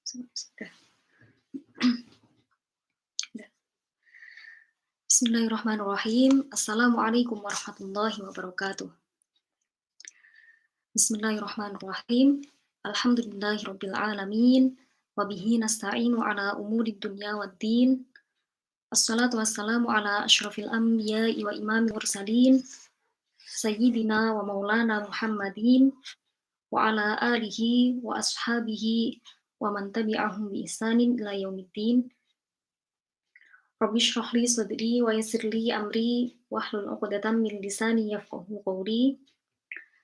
Sudah. Bismillahirrahmanirrahim. Assalamualaikum warahmatullahi wabarakatuh. Bismillahirrahmanirrahim. Alhamdulillahirabbil alamin. Wa bihi nasta'inu ala umurid dunya waddin. Assalatu wassalamu ala asyrafil anbiya'i wa imamil mursalin. Sayyidina wa maulana Muhammadin wa ala alihi wa ashabihi wa man tabi'ahum bi ihsanin ila yaumiddin. Rabbi shrah li sadri wa yassir li amri wahlul 'uqdatam min lisani yafqahu qawli.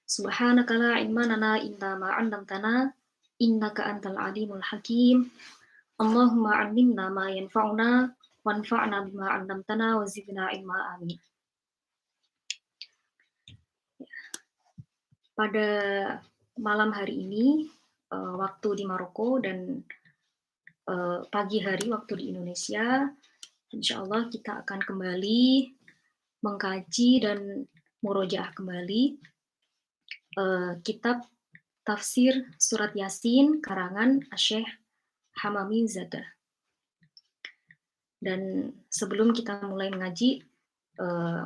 Subhanaka la ilma lana illa ma 'allamtana innaka antal alimul hakim. Allahumma 'allimna ma yanfa'una wanfa'na bima 'allamtana wa zidna ilma, amin. Pada malam hari ini waktu di Maroko dan pagi hari waktu di Indonesia, insyaallah kita akan kembali mengkaji dan murojaah kembali kitab tafsir surat Yasin karangan Asy-Syaikh Hamami Zada. Dan sebelum kita mulai mengaji,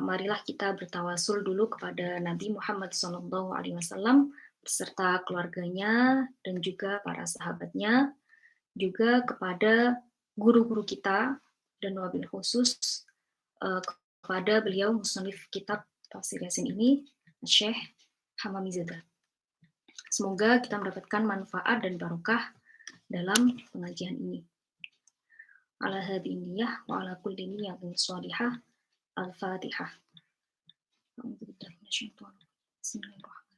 marilah kita bertawasul dulu kepada Nabi Muhammad SAW beserta keluarganya dan juga para sahabatnya, juga kepada guru-guru kita dan wabil khusus kepada beliau musannif kitab tafsir Yasin ini, Syekh Hamami Zada. Semoga kita mendapatkan manfaat dan barokah dalam pengajian ini. Ala hadhihi niyyah wa ala kulli niyyatin shalihah. Al-Fatihah. A'udzubillahi minasyaitonir rajim. Bismillahirrahmanirrahim.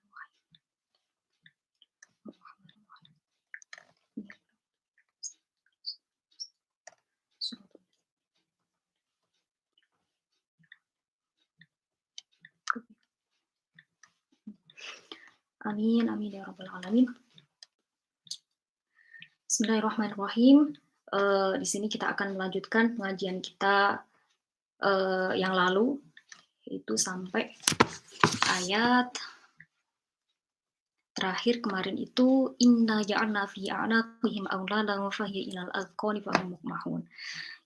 Amin, amin ya rabbal alamin. Bismillahirrahmanirrahim. Di sini kita akan melanjutkan pengajian kita yang lalu, yaitu sampai ayat terakhir kemarin itu inna ja'alna fi a'naqihim aghlalan wa fahiya ilal azqani fa hum muqmahun.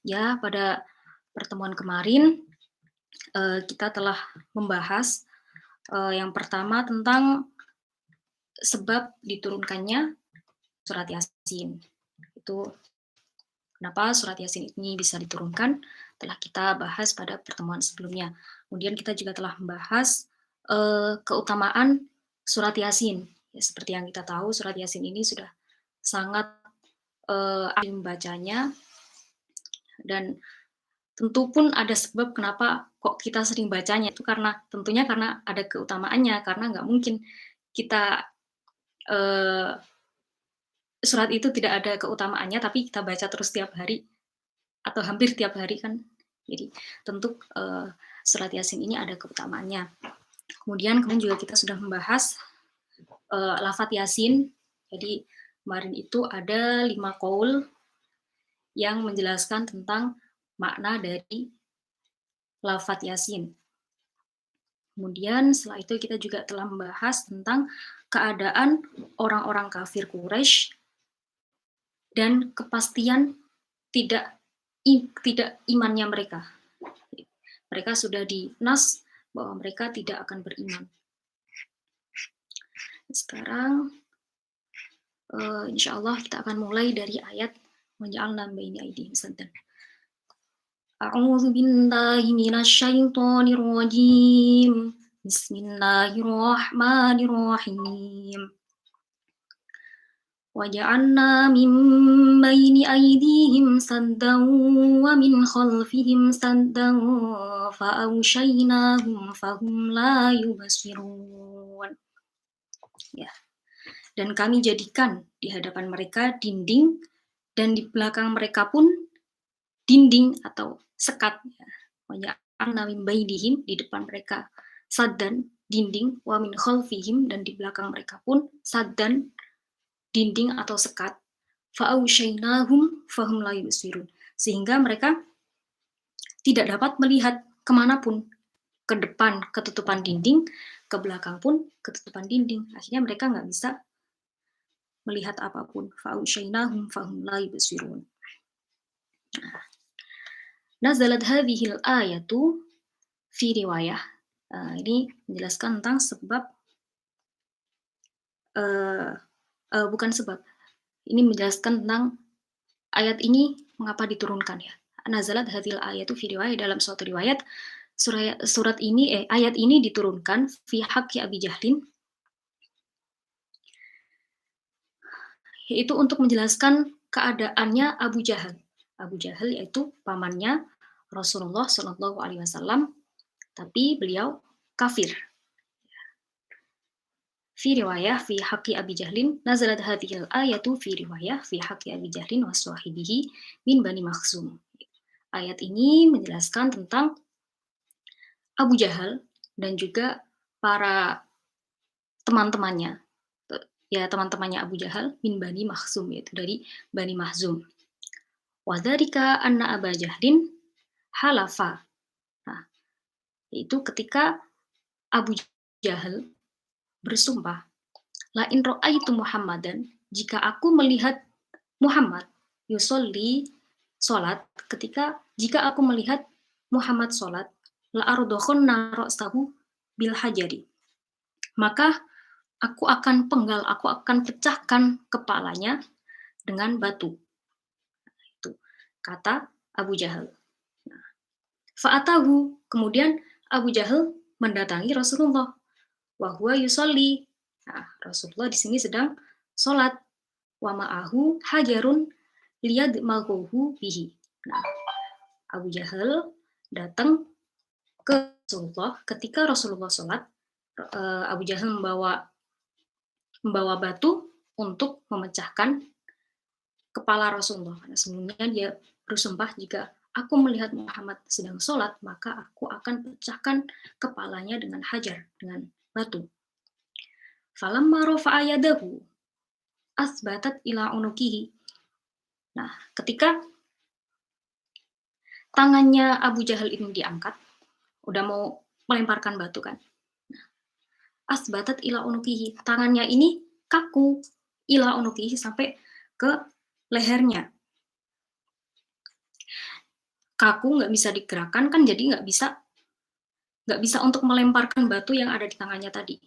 Ya, pada pertemuan kemarin kita telah membahas yang pertama tentang sebab diturunkannya surat Yasin. Itu kenapa surat Yasin ini bisa diturunkan, telah kita bahas pada pertemuan sebelumnya. Kemudian kita juga telah membahas keutamaan surat Yasin. Ya, seperti yang kita tahu, surat Yasin ini sudah sangat ahli membacanya, dan tentu pun ada sebab kenapa kok kita sering bacanya, itu tentunya karena ada keutamaannya, karena nggak mungkin kita surat itu tidak ada keutamaannya tapi kita baca terus tiap hari atau hampir tiap hari kan. Jadi tentu surat Yasin ini ada keutamaannya. Kemudian juga kita sudah membahas lafadz Yasin. Jadi kemarin itu ada 5 qaul yang menjelaskan tentang makna dari lafadz Yasin. Kemudian setelah itu kita juga telah membahas tentang keadaan orang-orang kafir Quraisy dan kepastian tidak imannya mereka. Mereka sudah dinas bahwa mereka tidak akan beriman. Sekarang insyaallah kita akan mulai dari ayat waja'alna baina aydihim saddan. A'udzu billahi minasyaitonir rajim. Bismillahirrahmanirrahim. Waja'alna min baini aydihim saddan wa min khalfihim saddan fa'aghshaynahum fahum la yubsirun. Ya. Dan kami jadikan di hadapan mereka dinding, dan di belakang mereka pun dinding atau sekat. Waja'alna min bainihim, di depan mereka saddan, dinding, wa min khalfihim, dan di belakang mereka pun saddan, dinding atau sekat. Fa'aghshaynahum fahum la yubsirun, sehingga mereka tidak dapat melihat kemanapun, ke depan ketutupan dinding, ke belakang pun ketutupan dinding. Akhirnya mereka nggak bisa melihat apapun. Fa'usyainahum fahum la yubsirun. Nazalat hadhil ayatu fi riwayah. Ini menjelaskan tentang sebab, bukan sebab, ini menjelaskan tentang ayat ini mengapa diturunkan ya. Nazalat hadhil ayatu fi riwayah, dalam suatu riwayat ayat ini diturunkan fi haqqi Abi Jahlin, yaitu untuk menjelaskan keadaannya Abu Jahal. Abu Jahal yaitu pamannya Rasulullah Shallallahu Alaihi Wasallam, tapi beliau kafir. Fi riwayah fi haqqi Abi Jahlin nazalat hadhil ayatu fi riwayah fi haqqi Abi Jahlin wa sahibihi min Bani Makhzum. Ayat ini menjelaskan tentang Abu Jahal dan juga para teman-temannya, ya teman-temannya Abu Jahal min Bani Makhzum, yaitu dari Bani Makhzum. Wa dzalika anna Aba Jahlin halafa. Nah, yaitu ketika Abu Jahal bersumpah, la in ra'aitu Muhammadan, jika aku melihat Muhammad yusolli, salat, jika aku melihat Muhammad salat, la ardokhonna ra'sahu bil hajari, maka aku akan pecahkan kepalanya dengan batu. Itu kata Abu Jahal. Fa'atahu, kemudian Abu Jahal mendatangi Rasulullah. Wa huwa yusolli. Nah, Rasulullah di sini sedang sholat. Wa ma'ahu hajarun liyadmaghuhu bihi. Nah, Abu Jahal datang ke Rasulullah ketika Rasulullah sholat. Abu Jahal membawa batu untuk memecahkan kepala Rasulullah. Karena sebelumnya dia bersumpah, jika aku melihat Muhammad sedang sholat, maka aku akan pecahkan kepalanya dengan hajar, dengan batu. Falamma rafa'a yadahu asbatat ila unukihi. Nah, ketika tangannya Abu Jahal ini diangkat, udah mau melemparkan batu kan. Nah, asbatat ila unukihi, tangannya ini kaku, ila unukihi, sampai ke lehernya. Kaku, nggak bisa digerakkan kan, jadi nggak bisa untuk melemparkan batu yang ada di tangannya tadi.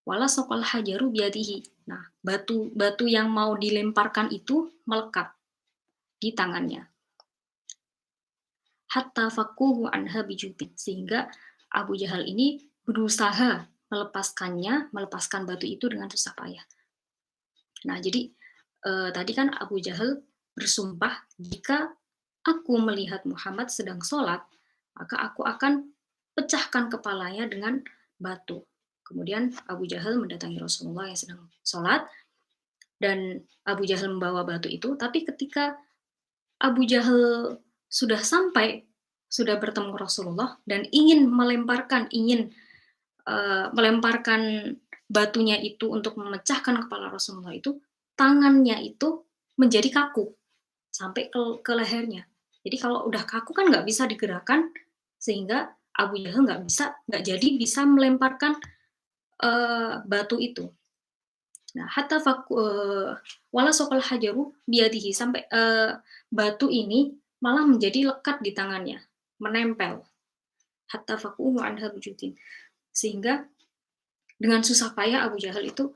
Wala sokal hajaru biadihi. Nah, batu yang mau dilemparkan itu melekat di tangannya. Hatta fakuhu anha bijubin, sehingga Abu Jahal ini berusaha melepaskan batu itu dengan susah payah. Nah, jadi tadi kan Abu Jahal bersumpah, jika aku melihat Muhammad sedang sholat, maka aku akan pecahkan kepalanya dengan batu. Kemudian Abu Jahal mendatangi Rasulullah yang sedang sholat, dan Abu Jahal membawa batu itu, tapi ketika Abu Jahal sudah bertemu Rasulullah dan ingin melemparkan batunya itu untuk memecahkan kepala Rasulullah itu, tangannya itu menjadi kaku sampai ke lehernya. Jadi kalau udah kaku kan nggak bisa digerakkan, sehingga Abu Jahal nggak jadi bisa melemparkan batu itu. Nah, hatta wala sokal hajaru biadihi, sampai batu ini malah menjadi lekat di tangannya, menempel. Hatta fakuhu anha bijudin, sehingga dengan susah payah Abu Jahal itu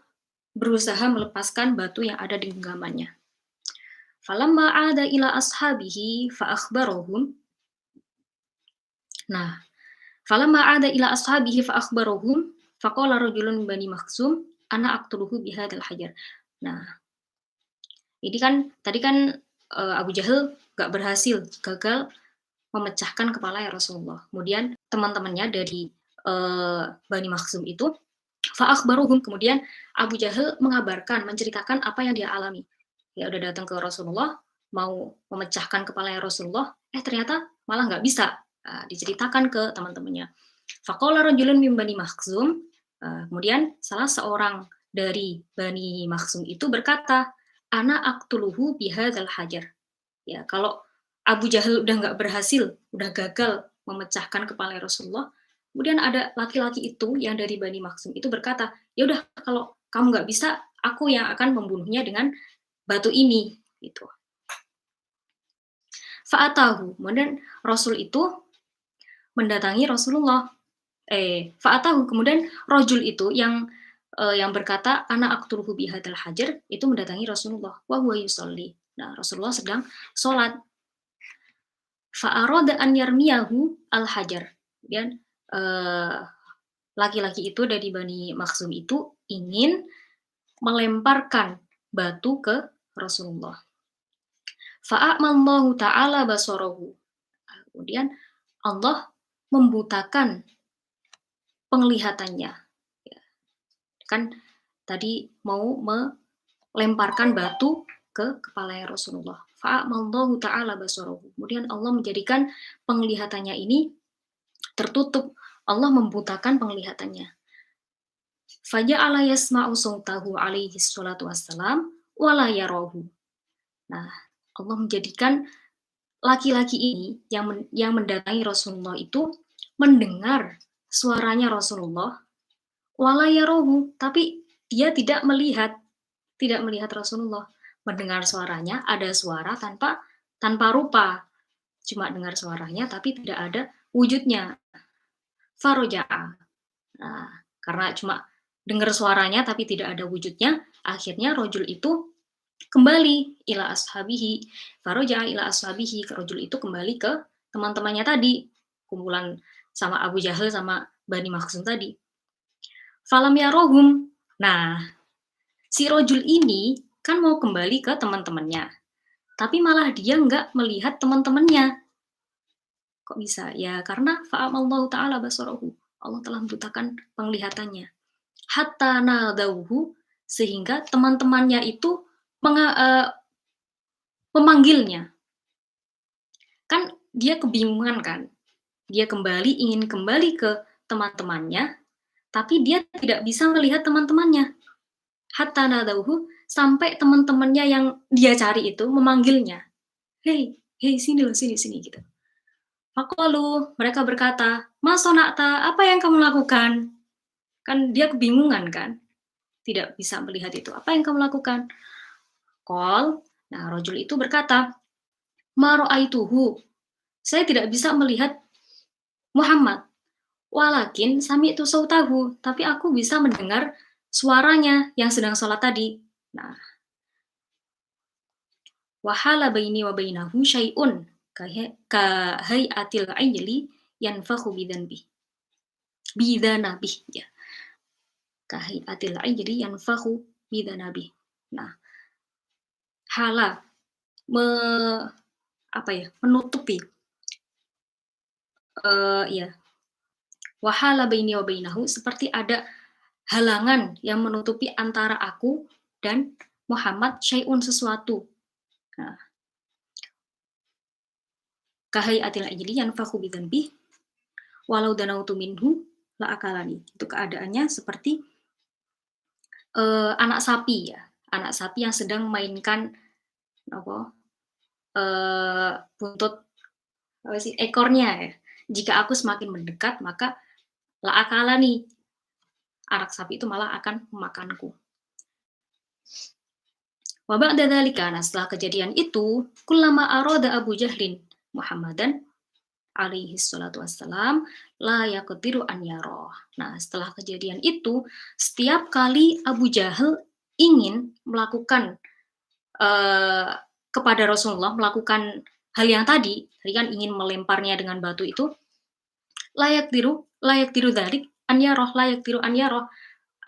berusaha melepaskan batu yang ada di genggamannya. Falamma ada ila ashabihi fa akhbarahum. Nah, falamma ada ila ashabihi fa akhbarahum faqala rajulun min Bani Makhzum ana aqtuluhu bihadzal hajar. Nah, ini kan tadi kan Abu Jahal gagal memecahkan kepala ya Rasulullah. Kemudian teman-temannya dari Bani Makhzum itu fa akhbaruhum, kemudian Abu Jahal menceritakan apa yang dia alami. Ya udah datang ke Rasulullah, mau memecahkan kepala Rasulullah, ternyata malah nggak bisa. Diceritakan ke teman-temannya. Faqala rajulun min Bani Makhzum, kemudian salah seorang dari Bani Makhzum itu berkata, ana aqtuluhu bihadzal hajar. Ya, kalau Abu Jahal udah gagal memecahkan kepala Rasulullah, kemudian ada laki-laki itu yang dari Bani Makhzum itu berkata, ya udah kalau kamu nggak bisa, aku yang akan membunuhnya dengan batu ini, gitu. Fa'atahu, kemudian Rasul itu mendatangi Rasulullah. Fa'atahu, kemudian rajul itu yang berkata, "Ana aqtuluhu bihadzal hajar," itu mendatangi Rasulullah, wa huwa yusolli. Nah, Rasulullah sedang sholat. Fa'arada an yarmiyahu al-hajar. Kemudian laki-laki itu dari Bani Makhzum itu ingin melemparkan batu ke Rasulullah. Fa'amallahu ta'ala basarahu. Kemudian Allah membutakan penglihatannya. Ya, kan tadi mau melemparkan batu ke kepala Rasulullah. Fa'amallahu ta'ala basarahu. Kemudian Allah menjadikan penglihatannya ini tertutup. Allah membutakan penglihatannya. Faja'ala yasma'u sautahu alaihi salatu wassalam wala yarahu. Nah, Allah menjadikan laki-laki ini yang mendatangi Rasulullah itu mendengar suaranya Rasulullah wala yarahu, tapi dia tidak melihat Rasulullah. Mendengar suaranya, ada suara tanpa rupa. Cuma dengar suaranya tapi tidak ada wujudnya. Faroja'a. Nah, karena cuma dengar suaranya tapi tidak ada wujudnya, akhirnya rojul itu kembali ila ashabihi. Faroja'a ila ashabihi. Rojul itu kembali ke teman-temannya tadi, kumpulan sama Abu Jahal sama Bani Makhzum tadi. Falam yarohum. Nah, si rojul ini kan mau kembali ke teman-temannya, tapi malah dia nggak melihat teman-temannya. Kok bisa? Ya karena fa'amallahu ta'ala basarahu. Allah telah membutakan penglihatannya. Hatta nadauhu, sehingga teman-temannya itu memanggilnya. Kan dia kebingungan kan? Dia ingin kembali ke teman-temannya, tapi dia tidak bisa melihat teman-temannya. Hatta nadauhu, sampai teman-temannya yang dia cari itu memanggilnya. Hei, sini loh, sini gitu. Faqalu, mereka berkata, "Ma sonakta, apa yang kamu lakukan?" Kan dia kebingungan kan? Tidak bisa melihat itu. Apa yang kamu lakukan? Qal, nah rajul itu berkata, "Ma ra'aituhu." Saya tidak bisa melihat Muhammad. Walakin sami'tu sautahu, tapi aku bisa mendengar suaranya yang sedang sholat tadi. Nah, wahala baini wa bainahu syai'un ka hay'atil ajli yanfakhu bidanabih ya. Ka hay'atil ajli yanfakhu bidanabih. Nah, hala menutupi ya. Wahala baini wa bainahu, seperti ada halangan yang menutupi antara aku dan Muhammad syai'un, sesuatu. Nah, kahai atil ajli yanfakhu bidzanbi walau danautu minhu la akalani. Itu keadaannya seperti anak sapi ya. Anak sapi yang sedang mainkan buntut ekornya ya. Jika aku semakin mendekat, maka la akalani, anak sapi itu malah akan memakanku. Wa ba'da dzalika, setelah kejadian itu, kullama arada Abu Jahlin Muhammadan alaihi salatu wassalam la yaqdiru an yarah. Nah, setelah kejadian itu, setiap kali Abu Jahal ingin melakukan kepada Rasulullah, melakukan hal yang tadi kan ingin melemparnya dengan batu itu, layak tiru dzalik an yarah, layak tiru an yarah.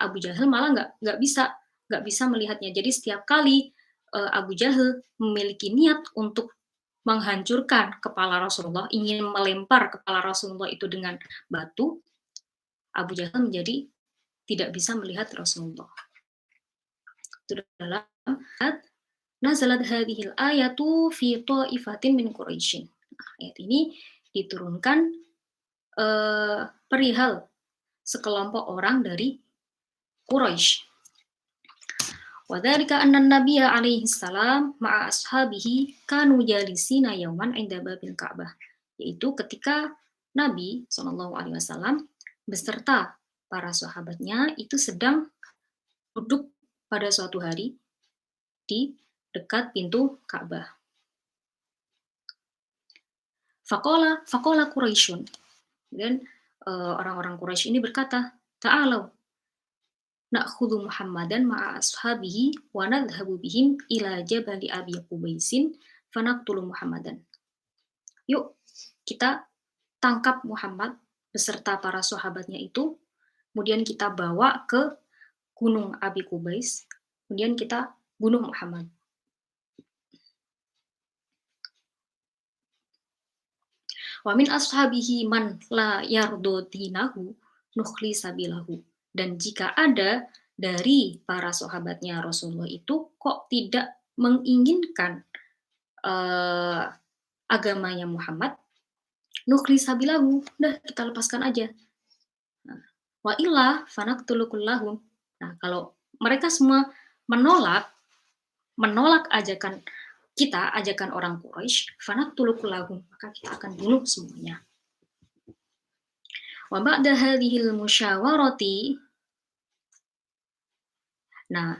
Abu Jahal malah nggak bisa melihatnya. Jadi setiap kali Abu Jahal memiliki niat untuk menghancurkan kepala Rasulullah, ingin melempar kepala Rasulullah itu dengan batu, Abu Jahal menjadi tidak bisa melihat Rasulullah. Itu dalam nazalat hadhil ayatu fi ta'ifatin min Quraisy. Nah, ayat ini diturunkan perihal sekelompok orang dari Quraisy. Wadhalika anna nabiyya alaihi salam ma'a ashabihi kanu jalisina yauman 'inda babil Ka'bah. Yaitu ketika Nabi SAW beserta para sahabatnya itu sedang duduk pada suatu hari di dekat pintu Ka'bah. Faqala Quraisyun. Dan orang-orang Quraisy ini berkata, "Ta'alau na'khudhu Muhammadan ma'a ashabihi wa nadhhabu bihim ila jabali Abi Qubaisin fanaqtulu Muhammadan." Yuk, kita tangkap Muhammad beserta para sahabatnya itu, kemudian kita bawa ke Gunung Abi Qubais, kemudian kita bunuh Muhammad. Wa min ashabihi man la yardo dinahu nukhli sabilahu. Dan jika ada dari para sahabatnya Rasulullah itu kok tidak menginginkan agamanya Muhammad, nukhli sabilahu, udah kita lepaskan aja. Nah, wa illa fanaqtulukullahum. Nah, kalau mereka semua menolak ajakan kita, ajakan orang Quraisy, fanaqtulukullahum, maka kita akan bunuh semuanya. Wa ba'da hadhil musyawarati, nah,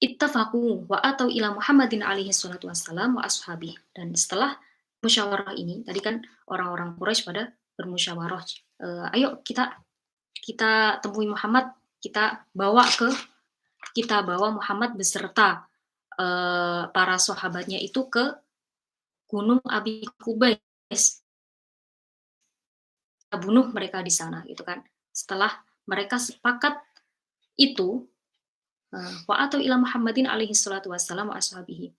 ittafaqu wa atau ila Muhammadin alaihi salatu wassalam wa ashabi. Dan setelah musyawarah ini, tadi kan orang-orang Quraisy pada bermusyawarah, ayo kita temui Muhammad, kita bawa Muhammad beserta para sahabatnya itu ke Gunung Abi Qubais. Kita bunuh mereka di sana gitu kan. Setelah mereka sepakat itu, wa atau ila Muhammadin alaihi salatu wassalam wa ashabihi.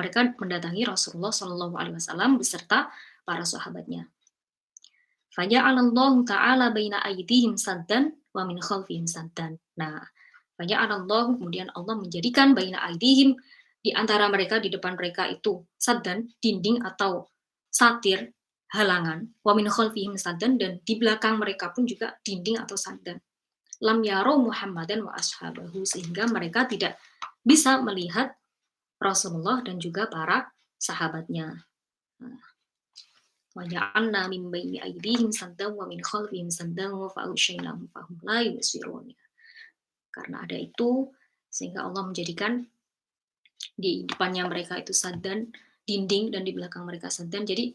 Mereka mendatangi Rasulullah sallallahu alaihi wasallam beserta para sahabatnya. Faja'alallahu ta'ala baina aydihim saddan wa min khalfihim saddan. Nah, faja'alallahu, kemudian Allah menjadikan baina aydihim, di antara mereka, di depan mereka itu saddan, dinding atau satir, halangan, wa min khalfihim saddan, dan di belakang mereka pun juga dinding atau saddan. Lam yaro Muhammadan wa ashabahu, sehingga mereka tidak bisa melihat Rasulullah dan juga para sahabatnya. Wa ja'alna min baini aydihim saddan wa min khalfihim saddan wa fa'ushaynahum fahum la yubsirun. Karena ada itu, sehingga Allah menjadikan di depannya mereka itu saddan, dinding, dan di belakang mereka saddan. Jadi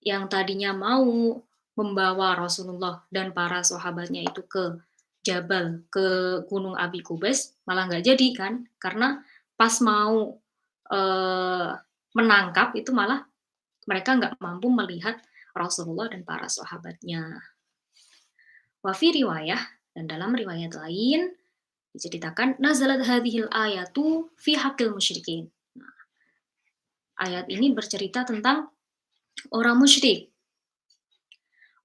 yang tadinya mau membawa Rasulullah dan para sahabatnya itu ke Jabal, ke Gunung Abi Qubais, malah nggak jadi kan, karena pas mau menangkap itu malah mereka nggak mampu melihat Rasulullah dan para sahabatnya. Wa fi riwayah, dan dalam riwayat lain diceritakan, nazalat hadhil ayatu fi haqqil musyrikin. Nah, ayat ini bercerita tentang orang musyrik.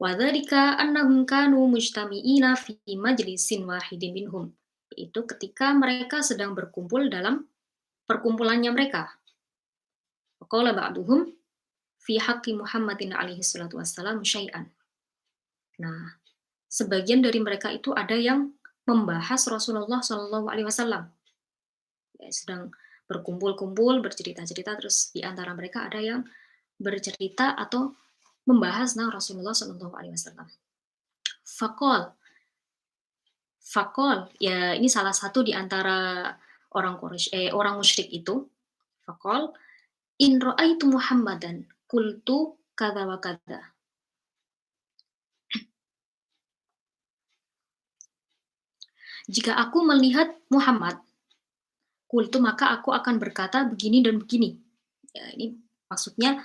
Wa dzalika annahum kanu mujtami'ina fi majlisin wahidin minhum. Itu ketika mereka sedang berkumpul dalam perkumpulannya mereka. Qala ba'duhum fi haqqi Muhammadin alaihi salatu wassalam syai'an. Nah, sebagian dari mereka itu ada yang membahas Rasulullah Shallallahu alaihi wasallam. Ya, sedang berkumpul-kumpul, bercerita-cerita, terus di antara mereka ada yang bercerita atau membahas tentang Rasulullah Shallallahu alaihi wasallam. Fakol, ya ini salah satu di antara orang musyrik itu. Fakol, in ra'aitu Muhammadan qultu kadza wa kadza. Jika aku melihat Muhammad, qultu, maka aku akan berkata begini dan begini. Ya, ini maksudnya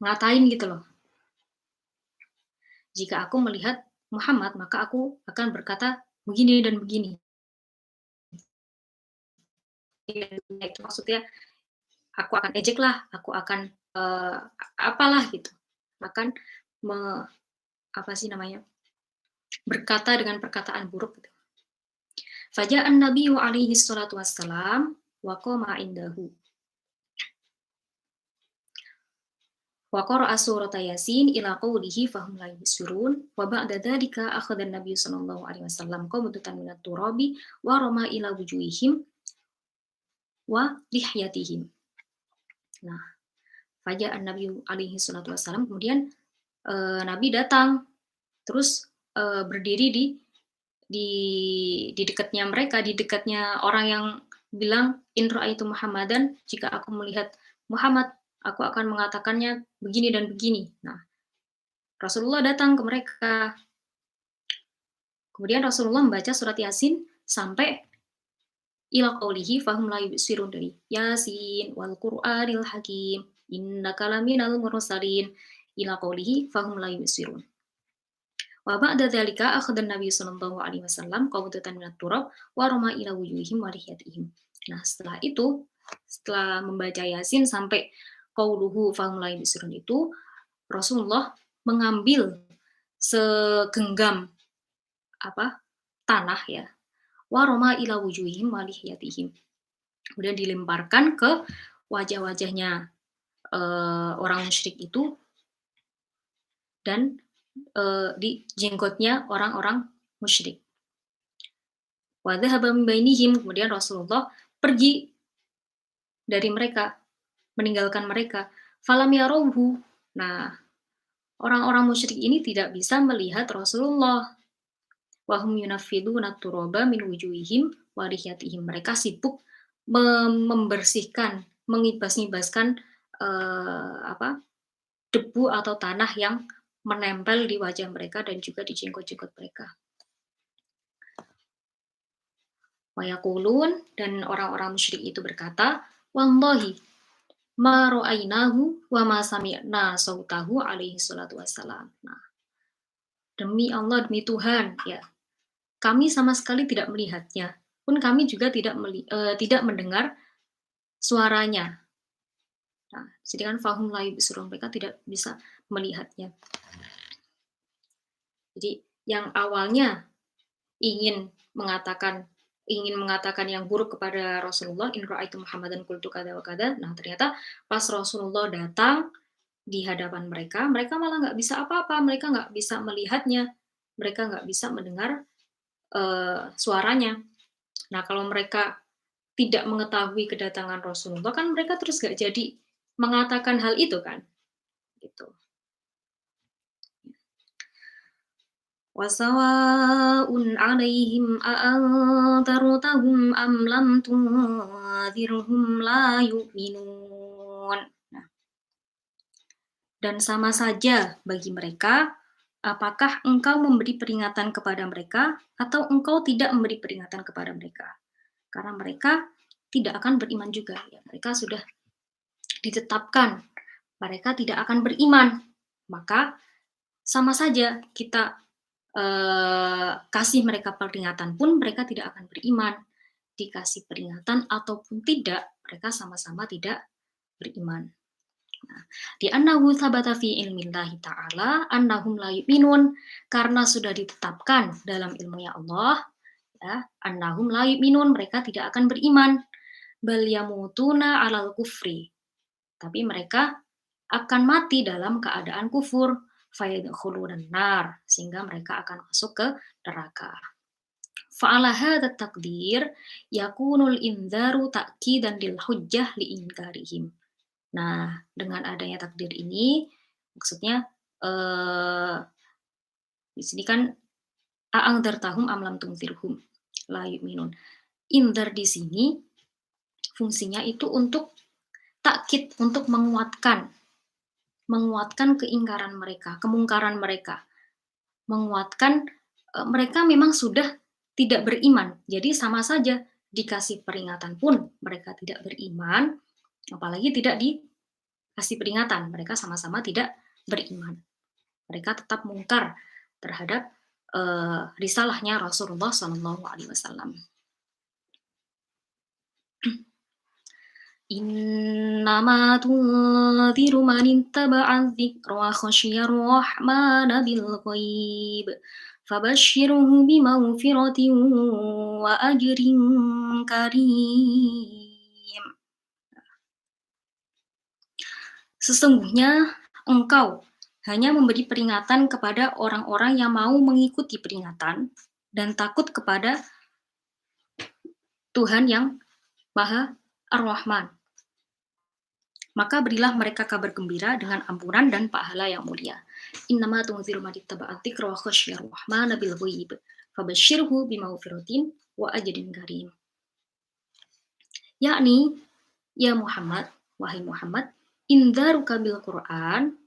ngatain gitu loh. Jika aku melihat Muhammad, maka aku akan berkata begini dan begini. Itu maksudnya aku akan ejek lah, aku akan apalah gitu, akan apa sih namanya, berkata dengan perkataan buruk gitu. Faja'an Nabiyyu alaihi salatu wassalam wa qama indahu. Wa qara'a surata Yasin ila qawlihi fahum la yubsirun wa ba'da dzalika akhadha an-nabiy sallallahu alaihi wasallam qabdatan minat turabi wa rama ila wujuhihim wa lihyatihim. Nah, faja'an Nabi alaihi salatu wassalam, kemudian Nabi datang terus berdiri di di dekatnya mereka, di dekatnya orang yang bilang, "In ra'aitu Muhammadan," jika aku melihat Muhammad, aku akan mengatakannya begini dan begini. Nah, Rasulullah datang ke mereka. Kemudian Rasulullah membaca surat Yasin sampai ila qaulihi fahum la yubsirun, dari Yasin wal Qur'anil hakim innaka laminal mursalin ila qaulihi fahum la yubsirun. Wa ba'da dzalika akhadha Nabi sallallahu alaihi wasallam qabdatan minat turab wa rama ila wujuhihim wa lihiyatihim. Nah, setelah itu, setelah membaca Yasin sampai qauluhu fahum la yubsirun itu, Rasulullah mengambil segenggam tanah ya, wa rama ila wujuhihim wa lihiyatihim. Kemudian dilemparkan ke wajah-wajahnya orang musyrik itu dan di jenggotnya orang-orang musyrik. Wa dhahaba min bainihim, kemudian Rasulullah pergi dari mereka, meninggalkan mereka. Falam yarawhu. Nah, orang-orang musyrik ini tidak bisa melihat Rasulullah. Wa hum yunaffiduna turaba min wujuhihim wa lihiyatihim. Mereka sibuk membersihkan, mengibas-ngibaskan debu atau tanah yang menempel di wajah mereka dan juga di jenggot-jenggot mereka. Wa yaqulun, dan orang-orang musyrik itu berkata, wallahi ma ra'ainahu wa ma sami'na sautahu alaihi salatu wassalam. Nah, demi Allah, demi Tuhan, ya, kami sama sekali tidak melihatnya, pun kami juga tidak mendengar suaranya. Nah, sedangkan fahum la yubsirun, mereka tidak bisa melihatnya. Jadi yang awalnya ingin mengatakan yang buruk kepada Rasulullah, in ra'aitu Muhammadan qultu kada wa kada. Nah, ternyata pas Rasulullah datang di hadapan mereka, mereka malah nggak bisa apa-apa, mereka nggak bisa melihatnya, mereka nggak bisa mendengar suaranya. Nah, kalau mereka tidak mengetahui kedatangan Rasulullah, kan mereka terus nggak jadi mengatakan hal itu kan, gitu. Wasawa'un 'alaihim a'anzartahum am lam tunzirhum la yu'minun. Nah, dan sama saja bagi mereka, apakah engkau memberi peringatan kepada mereka atau engkau tidak memberi peringatan kepada mereka. Karena mereka tidak akan beriman juga. Ya, mereka sudah ditetapkan, mereka tidak akan beriman. Maka sama saja kita kasih mereka peringatan pun mereka tidak akan beriman. Dikasih peringatan ataupun tidak, mereka sama-sama tidak beriman. Nah, di annahu thabata fi ilmillahi ta'ala annahum la yu'minun, karena sudah ditetapkan dalam ilmunya Allah, ya, annahum la yu'minun, mereka tidak akan beriman. Bal yamutuna 'alal kufri, tapi mereka akan mati dalam keadaan kufur. Fayadkhulunan nar, sehingga mereka akan masuk ke neraka. Fa'ala hadza taqdir yakunul inzaru ta'kidan lil hujjah li inkarihim. Nah, dengan adanya takdir ini maksudnya di sini kan a'angdartahum am lam tunzirhum la yu'minun. Inzar di sini fungsinya itu untuk takkid, untuk menguatkan keingkaran mereka, kemungkaran mereka, menguatkan mereka memang sudah tidak beriman. Jadi sama saja dikasih peringatan pun mereka tidak beriman, apalagi tidak dikasih peringatan, mereka sama-sama tidak beriman. Mereka tetap mungkar terhadap risalahnya Rasulullah Shallallahu Alaihi Wasallam. Innama tunziru man ittaba'a dzikra wa khasyiyar rahmana bil ghaib fabashshirhu bimaghfiratin wa ajrin karim. Sesungguhnya engkau hanya memberi peringatan kepada orang-orang yang mau mengikuti peringatan dan takut kepada Tuhan yang Maha Ar-Rahman. Maka berilah mereka kabar gembira dengan ampunan dan pahala yang mulia. Innama tunziru man ittaba'a dzikra wa khasyiyar rahmana bil ghaib. Fabasyirhu bimaghfiratin wa ajrin karim. Yakni, ya Muhammad, wahai Muhammad, indzaruka bil Qur'an,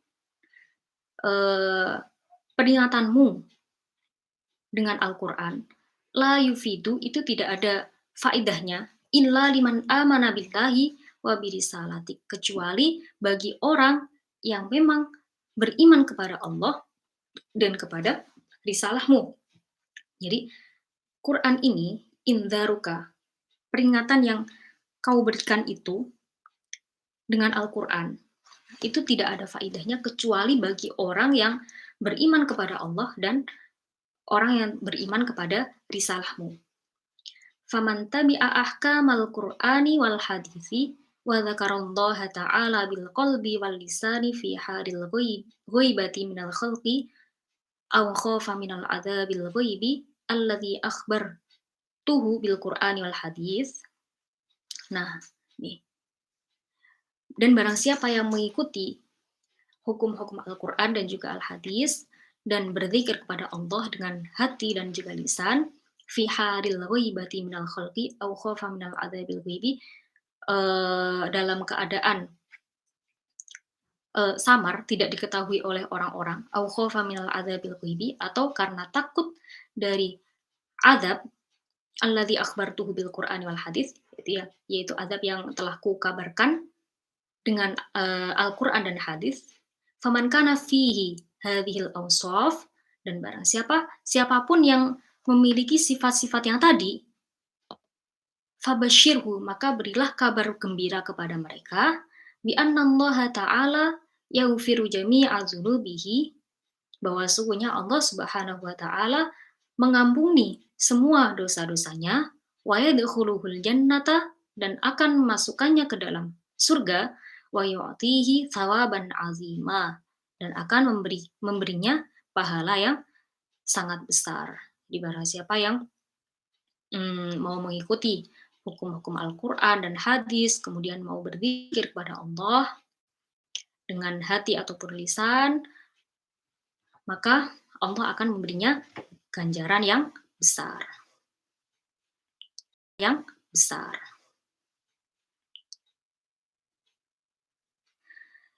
peringatanmu dengan Al-Qur'an, la yufidu, itu tidak ada faidahnya, illa liman amana billahi wa birisalati, kecuali bagi orang yang memang beriman kepada Allah dan kepada risalahmu. Jadi Quran ini indzaruka, peringatan yang kau berikan itu dengan Al-Quran, itu tidak ada faidahnya kecuali bagi orang yang beriman kepada Allah dan orang yang beriman kepada risalahmu. Faman tabi'a ahkamal Qur'ani wal hadithi wa dzakarallaha ta'ala bil qalbi wal lisani fi halil ghaibati minal khalqi aw khafa minal adzabil ghaibi alladzi akhbartuhu bil Qur'ani wal hadits. Nah, nih. Dan barang siapa yang mengikuti hukum-hukum Al-Quran dan juga Al-Hadis dan berzikir kepada Allah dengan hati dan juga lisan, fi haril ghaibati minal khalqi au khafa minal adzabil ghaibi, dalam keadaan samar, tidak diketahui oleh orang-orang, au khafa minal adzabil ghaibi, atau karena takut dari azab alladzi akhbartuhu bil Qur'ani wal hadis, yaitu azab yang telah kukabarkan dengan Al-Quran dan hadis. Faman kana fihi hadhil awsaf, dan barang siapapun yang memiliki sifat-sifat yang tadi, fabasyirhu, maka berilah kabar gembira kepada mereka, bi annallaha ta'ala yaghfiru jami'a dzunubihi, bahwa sungguhnya Allah Subhanahu wa taala mengampuni semua dosa-dosanya, wa yadkhuluhul jannata, dan akan memasukkannya ke dalam surga, wa yu'tihi thawaban azima, dan akan memberinya pahala yang sangat besar. Di barang siapa yang mau mengikuti hukum-hukum Al-Quran dan hadis, kemudian mau berzikir kepada Allah dengan hati ataupun lisan, maka Allah akan memberinya ganjaran yang besar. Yang besar.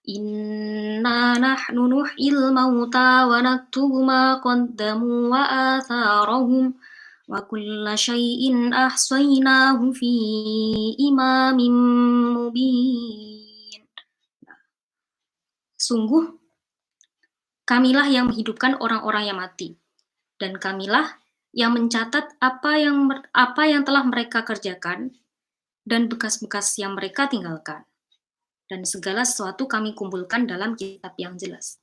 Inna nahnu nuhyil mauta wa naktubu ma qaddamu wa atharahum wa kulla syai'in ahsaynahu fi imamin mubin. Sungguh kamilah yang menghidupkan orang-orang yang mati, dan kamilah yang mencatat apa yang telah mereka kerjakan dan bekas-bekas yang mereka tinggalkan. Dan segala sesuatu kami kumpulkan dalam kitab yang jelas.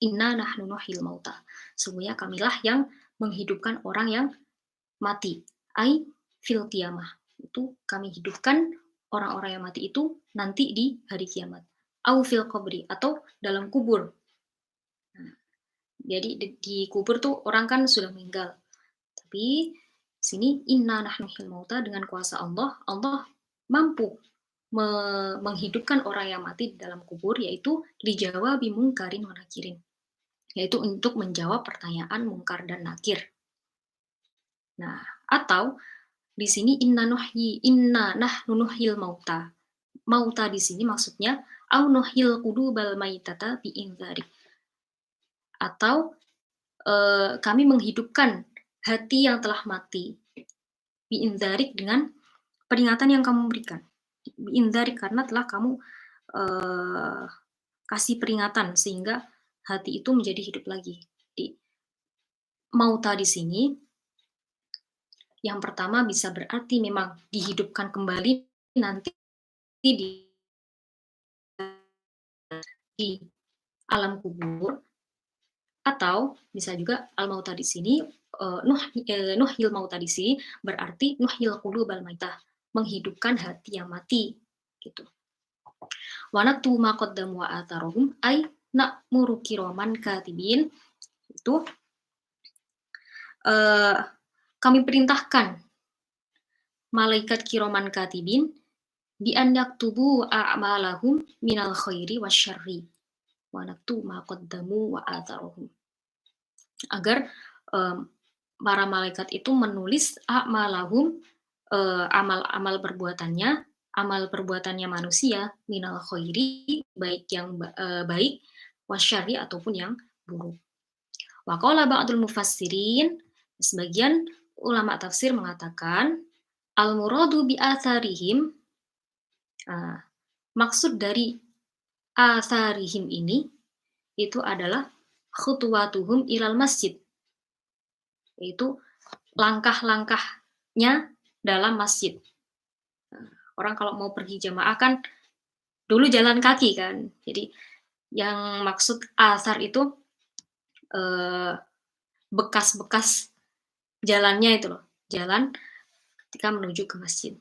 Inna nahnu nuhyil mauta. Sungguhnya kamilah yang menghidupkan orang yang mati. Ai fil qiyamah. Itu kami hidupkan orang-orang yang mati itu nanti di hari kiamat. Au fil qabri, atau dalam kubur. Nah, jadi di kubur tuh orang kan sudah meninggal. Tapi sini inna nahnu nuhyil mauta, dengan kuasa Allah mampu menghidupkan orang yang mati di dalam kubur, yaitu dijawab mungkarin wa nakirin, yaitu untuk menjawab pertanyaan mungkar dan nakir. Nah, atau di sini inna nahnu nuhyil mauta. Mauta di sini maksudnya au nuhyil qulubal maitata bi indzari. Atau kami menghidupkan hati yang telah mati bi indzarik, dengan peringatan yang kamu berikan. Indari, karena telah kamu kasih peringatan sehingga hati itu menjadi hidup lagi. Di mauta di sini yang pertama bisa berarti memang dihidupkan kembali nanti di alam kubur, atau bisa juga al mauta di sini nuhyil mauta di sini berarti nuhyil qulubal maitah, menghidupkan hati yang mati gitu. Wa naktubu ma qaddamu wa atharahum ay na'muru kiraman katibin, itu kami perintahkan malaikat kiraman katibin bi an yaktubu a'malahum minal khairi wasyarri wa naktubu ma qaddamu wa atharahum, agar para malaikat itu menulis a'malahum, amal-amal perbuatannya, amal perbuatannya manusia, minal khairi, baik yang baik, wasyarri ataupun yang buruk. Wa qala ba'dul mufassirin, sebagian ulama tafsir mengatakan, al-muradu bi atharihim, maksud dari atharihim ini, itu adalah khutuwatuhum ilal masjid, yaitu langkah-langkahnya dalam masjid. Orang kalau mau pergi jamaah kan dulu jalan kaki kan. Jadi yang maksud athar itu bekas-bekas jalannya itu loh, jalan ketika menuju ke masjid.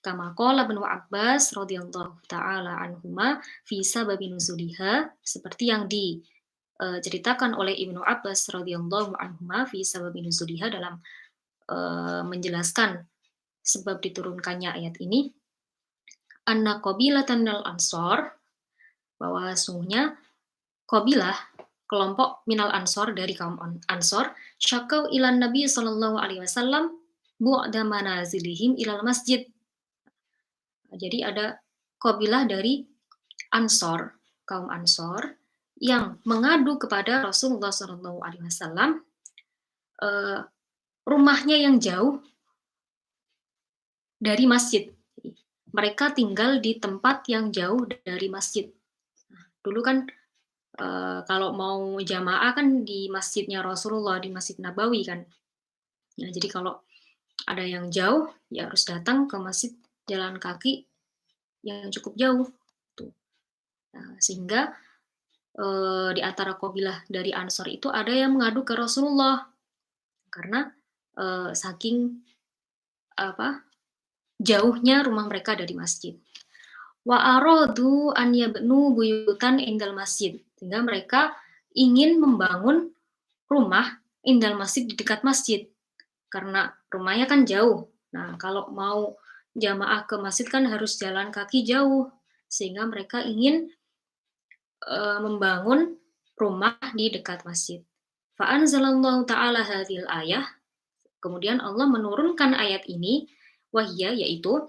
Kama qala Ibnu Abbas radhiyallahu taala anhuma fi sababi nuzuliha, seperti yang diceritakan oleh Ibnu Abbas radhiyallahu anhuma fi sababi nuzuliha, dalam menjelaskan sebab diturunkannya ayat ini, anna qabilatan minal ansor, bahwa sungguhnya qabilah, kelompok minal ansor, dari kaum ansor, syakau ilan nabi sallallahu alaihi wasallam bu'da manazilihim ilal masjid. Jadi ada qabilah dari ansor, kaum ansor, yang mengadu kepada Rasulullah sallallahu alaihi wasallam rumahnya yang jauh dari masjid. Mereka tinggal di tempat yang jauh dari masjid. Dulu kan kalau mau jamaah kan di masjidnya Rasulullah, di Masjid Nabawi kan. Nah, jadi kalau ada yang jauh, ya harus datang ke masjid jalan kaki yang cukup jauh. Tuh. Nah, sehingga di antara qabilah dari Ansor itu ada yang mengadu ke Rasulullah karena saking jauhnya rumah mereka dari masjid. Wa aradu an yabnu buyutan indal masjid, sehingga mereka ingin membangun rumah indal masjid, di dekat masjid, karena rumahnya kan jauh. Nah, kalau mau jamaah ke masjid kan harus jalan kaki jauh, sehingga mereka ingin membangun rumah di dekat masjid. Fa anzalallahu ta'ala hadhil ayah, kemudian Allah menurunkan ayat ini, wahya, yaitu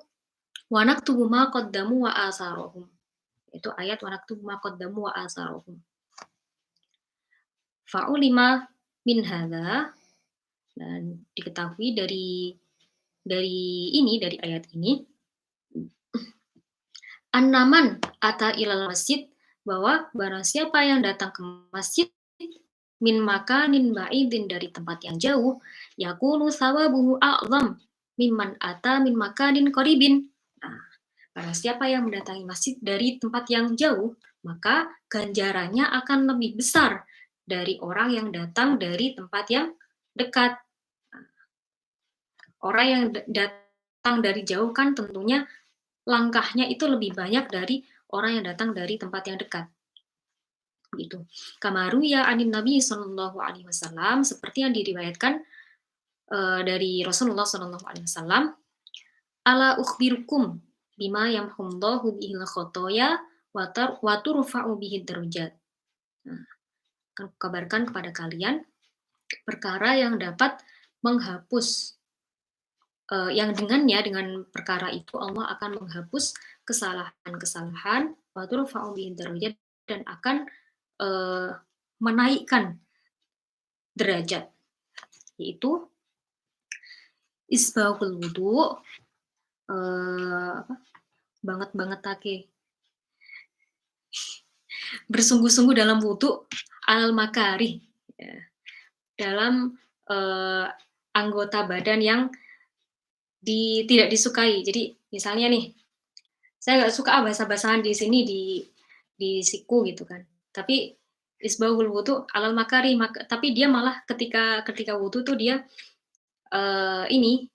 wa naktubu ma qaddamu wa atharahum. Itu ayat wa naktubu ma qaddamu wa atharahum. Fa'ulima min hadza, dan diketahui dari ayat ini, annaman ata ilal masjid, bahwa barang siapa yang datang ke masjid min makanin ba'idin, dari tempat yang jauh, yaqulu thawabuhu a'zam mimman ata min makanin qaribin. Nah, barang siapa yang mendatangi masjid dari tempat yang jauh, maka ganjarannya akan lebih besar dari orang yang datang dari tempat yang dekat. Orang yang datang dari jauh kan tentunya langkahnya itu lebih banyak dari orang yang datang dari tempat yang dekat. Gitu. Kamaru ya anin Nabi Shallallahu Alaihi Wasallam, seperti yang diriwayatkan dari Rasulullah Shallallahu Alaihi Wasallam, ala ukhbirukum bima yamhullahu bihil khotoya wa turfa'u bihid darajat. Nah, akan kabarkan kepada kalian perkara yang dapat menghapus, yang dengannya, dengan perkara itu Allah akan menghapus kesalahan-kesalahan, wa turfa'u bihid darajat, dan akan menaikkan derajat, yaitu isbahul wudu, banget take, bersungguh-sungguh dalam wudu, al makari, ya, dalam anggota badan yang tidak disukai. Jadi misalnya nih, saya nggak suka basah-basahan di sini, di siku gitu kan, tapi isbahul wudu alal makari, tapi dia malah ketika wudu tuh dia ini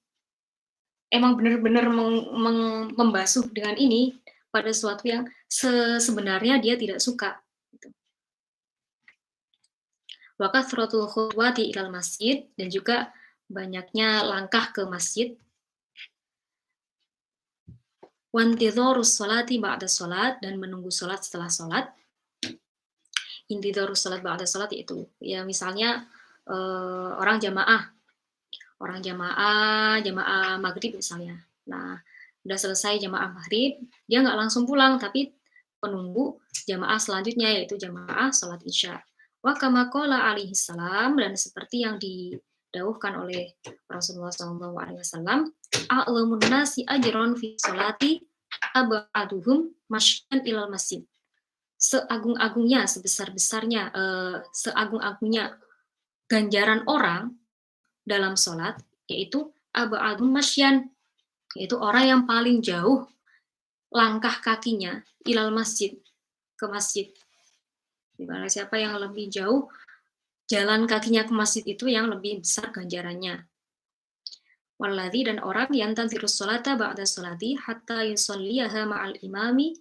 emang benar-benar membasuh dengan ini pada sesuatu yang sebenarnya dia tidak suka. Gitu. Wa kathratul khutwati ilal masjid, dan juga banyaknya langkah ke masjid. Wantidharus sholati ba'da sholat, dan menunggu sholat setelah sholat. Intidharus sholat ba'da sholat, yaitu ya misalnya orang jamaah orang jamaah maghrib misalnya. Nah, udah selesai jamaah maghrib, dia nggak langsung pulang, tapi menunggu jamaah selanjutnya, yaitu jamaah sholat isya. Wa kama qala alaihi salam, dan seperti yang didauhkan oleh Rasulullah SAW, a'lamun nasi ajron fi sholati ab'aduhum masyan ilal masjid. Seagung-agungnya, sebesar-besarnya, seagung-agungnya ganjaran orang dalam sholat, yaitu ab'adun masyan, yaitu orang yang paling jauh langkah kakinya ilal masjid, ke masjid. Dimana siapa yang lebih jauh jalan kakinya ke masjid itu yang lebih besar ganjarannya. Walladzi, dan orang yang tadhirus sholata ba'da sholati hatta yusolliyaha ma'al imami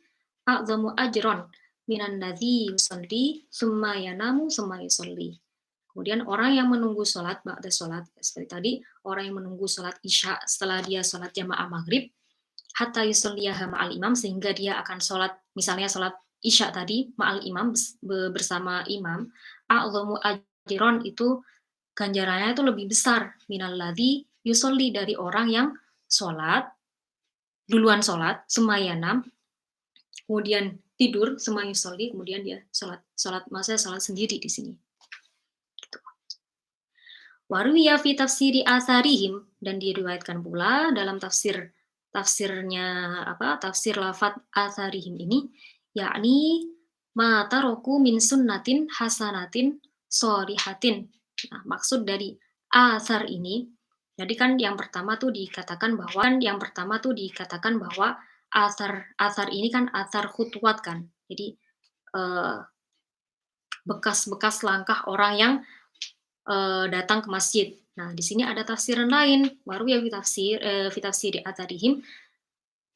a'zamu ajron minan ladzi yusolli summa yanamu summa yusolli. Kemudian orang yang menunggu sholat ba'da sholat, seperti tadi, orang yang menunggu sholat isya setelah dia sholat jamaah maghrib, hatta yusolliyaha ma'al imam, sehingga dia akan sholat, misalnya sholat isya tadi ma'al imam, bersama imam, a'zamu ajron, itu ganjarannya itu lebih besar minal ladzi yusolli, dari orang yang sholat, duluan sholat, semayanam, kemudian tidur, semayusolli, kemudian dia maksudnya sholat sendiri di sini. Gitu. Waruya fi tafsiri asarihim, dan diriwayatkan pula dalam tafsirnya tafsir lafat asarihim ini, yakni ma taroku min sunnatin hasanatin sholihatin. Nah, maksud dari asar ini, jadi kan yang pertama tuh dikatakan bahwa asar ini kan asar khutwat kan. Jadi bekas-bekas langkah orang yang datang ke masjid. Nah, di sini ada tafsiran lain, baru ya fi di atarihim,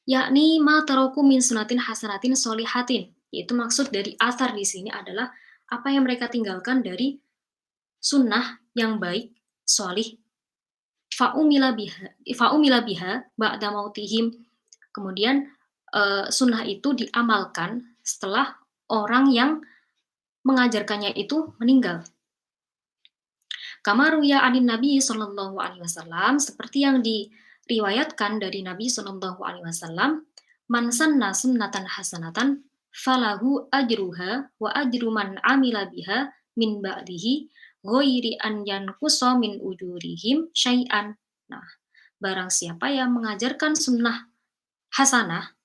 yakni ma taroku min sunatin hasanatin solihatin. Yaitu maksud dari asar di sini adalah apa yang mereka tinggalkan dari sunnah yang baik, solih, fa'umila biha ba'da mautihim. Kemudian sunnah itu diamalkan setelah orang yang mengajarkannya itu meninggal. Kama ruya anin Nabi sallallahu alaihi wasallam, seperti yang diriwayatkan dari Nabi sallallahu alaihi wasallam, man sanna sunnatan hasanatan falahu ajruha wa ajru man amila biha min ba'dihi ghairi an yanqusa min ujurihim syai'an. Nah, barang siapa yang mengajarkan sunnah hasanah,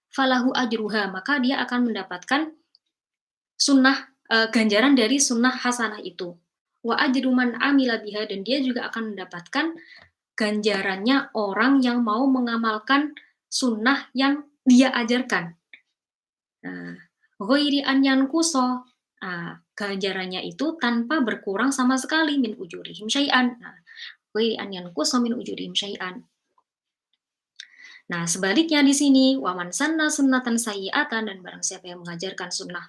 falahu ajruha, maka dia akan mendapatkan sunnah ganjaran dari sunnah hasanah itu. Wa ajru man amila biha, dan dia juga akan mendapatkan ganjarannya orang yang mau mengamalkan sunnah yang dia ajarkan. Ghairi an yanqusa, ganjarannya itu tanpa berkurang sama sekali min ujurihim syai'an. Ghairi an yanqusa min ujurihim syai'an. Nah, sebaliknya di sini, waman sanna sunnatan sayyi'atan, dan barang siapa yang mengajarkan sunnah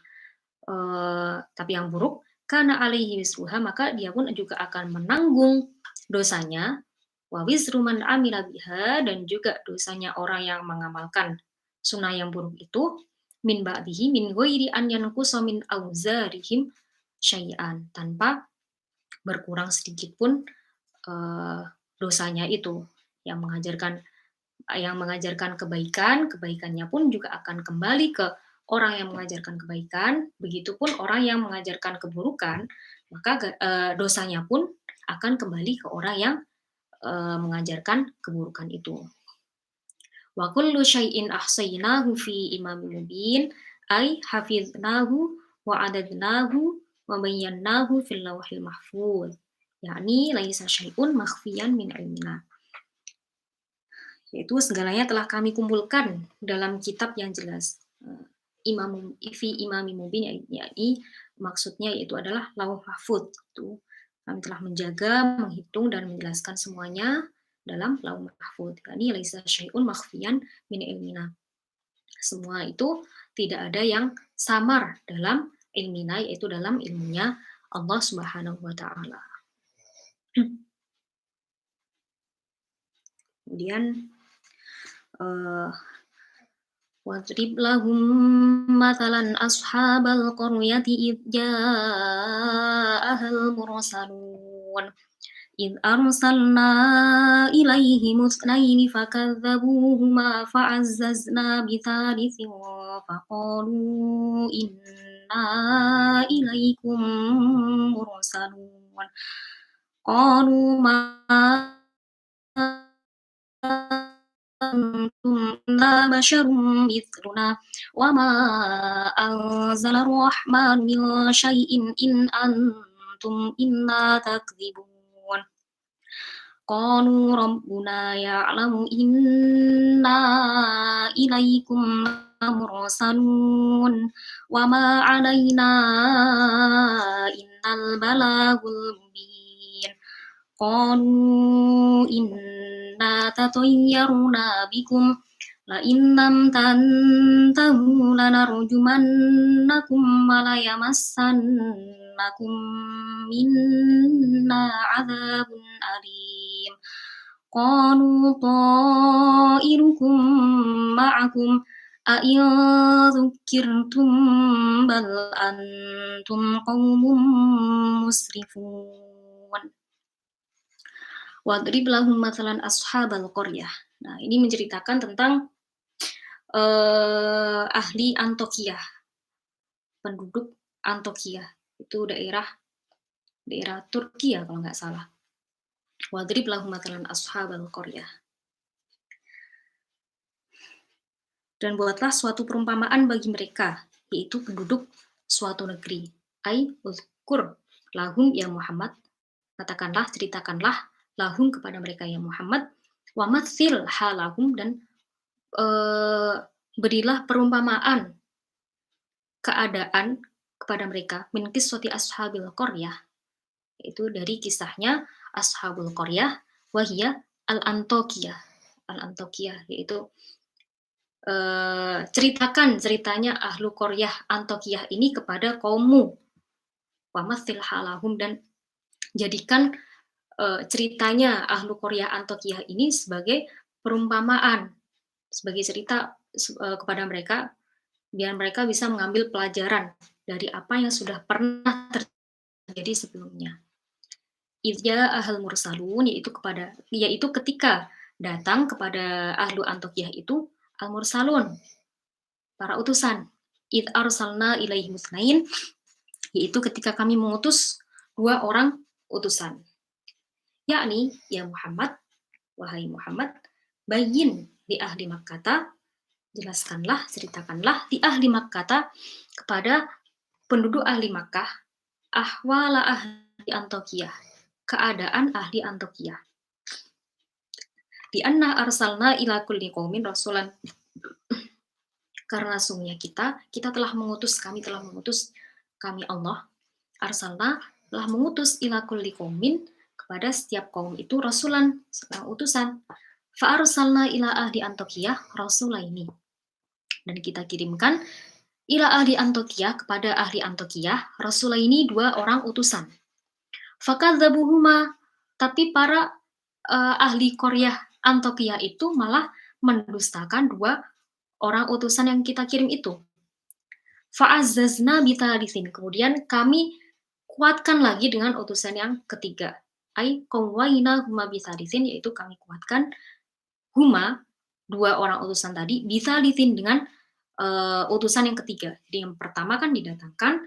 tapi yang buruk, karena alaihi wisruha, maka dia pun juga akan menanggung dosanya, wa wizru man amila biha, dan juga dosanya orang yang mengamalkan sunnah yang buruk itu, min ba'dihi min ghairi an yanqusa min auzarihim syai'an, tanpa berkurang sedikit pun dosanya itu. Yang mengajarkan kebaikannya pun juga akan kembali ke orang yang mengajarkan kebaikan, begitupun orang yang mengajarkan keburukan, maka dosanya pun akan kembali ke orang yang mengajarkan keburukan itu. Wa kullu syai'in ahsaynahu fi imamin mubin, ay hafiznahu wa adadnahu wa bayyanahu fil lawhil mahfuz, yakni laisa syai'un makhfiyan min ilmina, yaitu segalanya telah kami kumpulkan dalam kitab yang jelas. Imami mubin, yakni maksudnya yaitu adalah lauh mahfuz. Itu kami telah menjaga, menghitung dan menjelaskan semuanya dalam lauh mahfuz. Yakni laisa syai'un makhfiyan min ilmina. Semua itu tidak ada yang samar dalam ilmina, yaitu dalam ilmunya Allah Subhanahu wa taala. Kemudian wadrib lahum mathalan ashabal qaryati idh ja'ahal mursalun إذ أرسلنا إليهم اثنين فكذبوهما فعززنا بثالث فقالوا إنا إليكم مرسلون قالوا ما أنتم إلا بشر مثلنا وما أنزل الرحمن من شيء إن أنتم إلا تكذبون قالوا ربنا يعلم إنا إليكم لمرسلون وما علينا إلا البلاغ المبين قالوا إنا تطيرنا بكم لئن لم تنتهوا لنرجمنكم وليمسنكم منا عذاب أليم قالوا طائركم معكم أئن ذكرتم بل أنتم قوم مسرفون Wadrib lahum mathalan ashabal qaryah. Nah, ini menceritakan tentang ahli Antokia, penduduk Antokia. Itu daerah Turki ya kalau nggak salah. Wadrib lahum mathalan ashabal qaryah. Dan buatlah suatu perumpamaan bagi mereka, yaitu penduduk suatu negeri. Ai uzkur lahum ya Muhammad, katakanlah, ceritakanlah lahum kepada mereka ya Muhammad, wa matsil halahum, dan berilah perumpamaan keadaan kepada mereka min qissati ashabil qaryah, yaitu dari kisahnya ashabul qaryah, wahia al-Antokiyah, yaitu ceritakan ceritanya ahlu qaryah Antokiyah ini kepada kaummu, wa matsil halahum, dan jadikan ceritanya ahlu qaryah Antokiyah ini sebagai perumpamaan, sebagai cerita kepada mereka, biar mereka bisa mengambil pelajaran dari apa yang sudah pernah terjadi sebelumnya. Idza ahal mursalun, yaitu ketika datang kepada ahlu Antokiyah itu al mursalun, para utusan. Id arsalna ilaihim itsnain, yaitu ketika kami mengutus 2 orang utusan. Yakni ya Muhammad, wahai Muhammad, bayin di ahli Makkah, jelaskanlah, ceritakanlah di ahli Makkah kepada penduduk ahli Makkah, ahwala ahli Antokiyah, keadaan ahli Antokiyah. Di anna arsalna ila kulli qaumin rasulan, karena sungguhnya kita telah mengutus, kami Allah, arsalna telah mengutus ila kulli qaumin, kepada setiap kaum itu rasulan, seorang utusan. Fa arsalna ila ahli Antokiyah rasulaini, dan kita kirimkan ila ahli Antokiyah, kepada ahli Antokiyah, rasulaini, 2 orang utusan. Fakadzabuhuma, tapi para ahli qaryah Antokiyah itu malah mendustakan 2 orang utusan yang kita kirim itu. Fa'azzazna bithalitsin, kemudian kami kuatkan lagi dengan utusan yang ketiga. Ai qawwaina huma bithalitsin, yaitu kami kuatkan huma, 2 orang utusan tadi, bithalitsin, dengan utusan yang ketiga. Jadi yang pertama kan didatangkan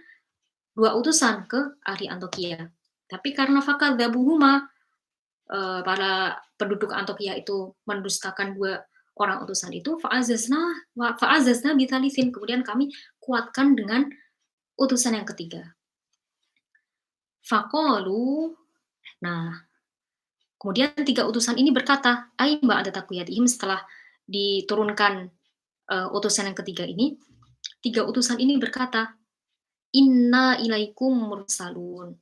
2 utusan ke ahli Antokiyah, tapi karena fakadzabuhuma, para penduduk Antokiyah itu mendustakan 2 orang utusan itu, fa'azzazna bithalitsin, kemudian kami kuatkan dengan utusan yang ketiga. Faqalu, nah kemudian 3 utusan ini berkata, ai ba'da taqwiyatihim, setelah diturunkan utusan yang ketiga ini, 3 utusan ini berkata, inna ilaikum mursalun,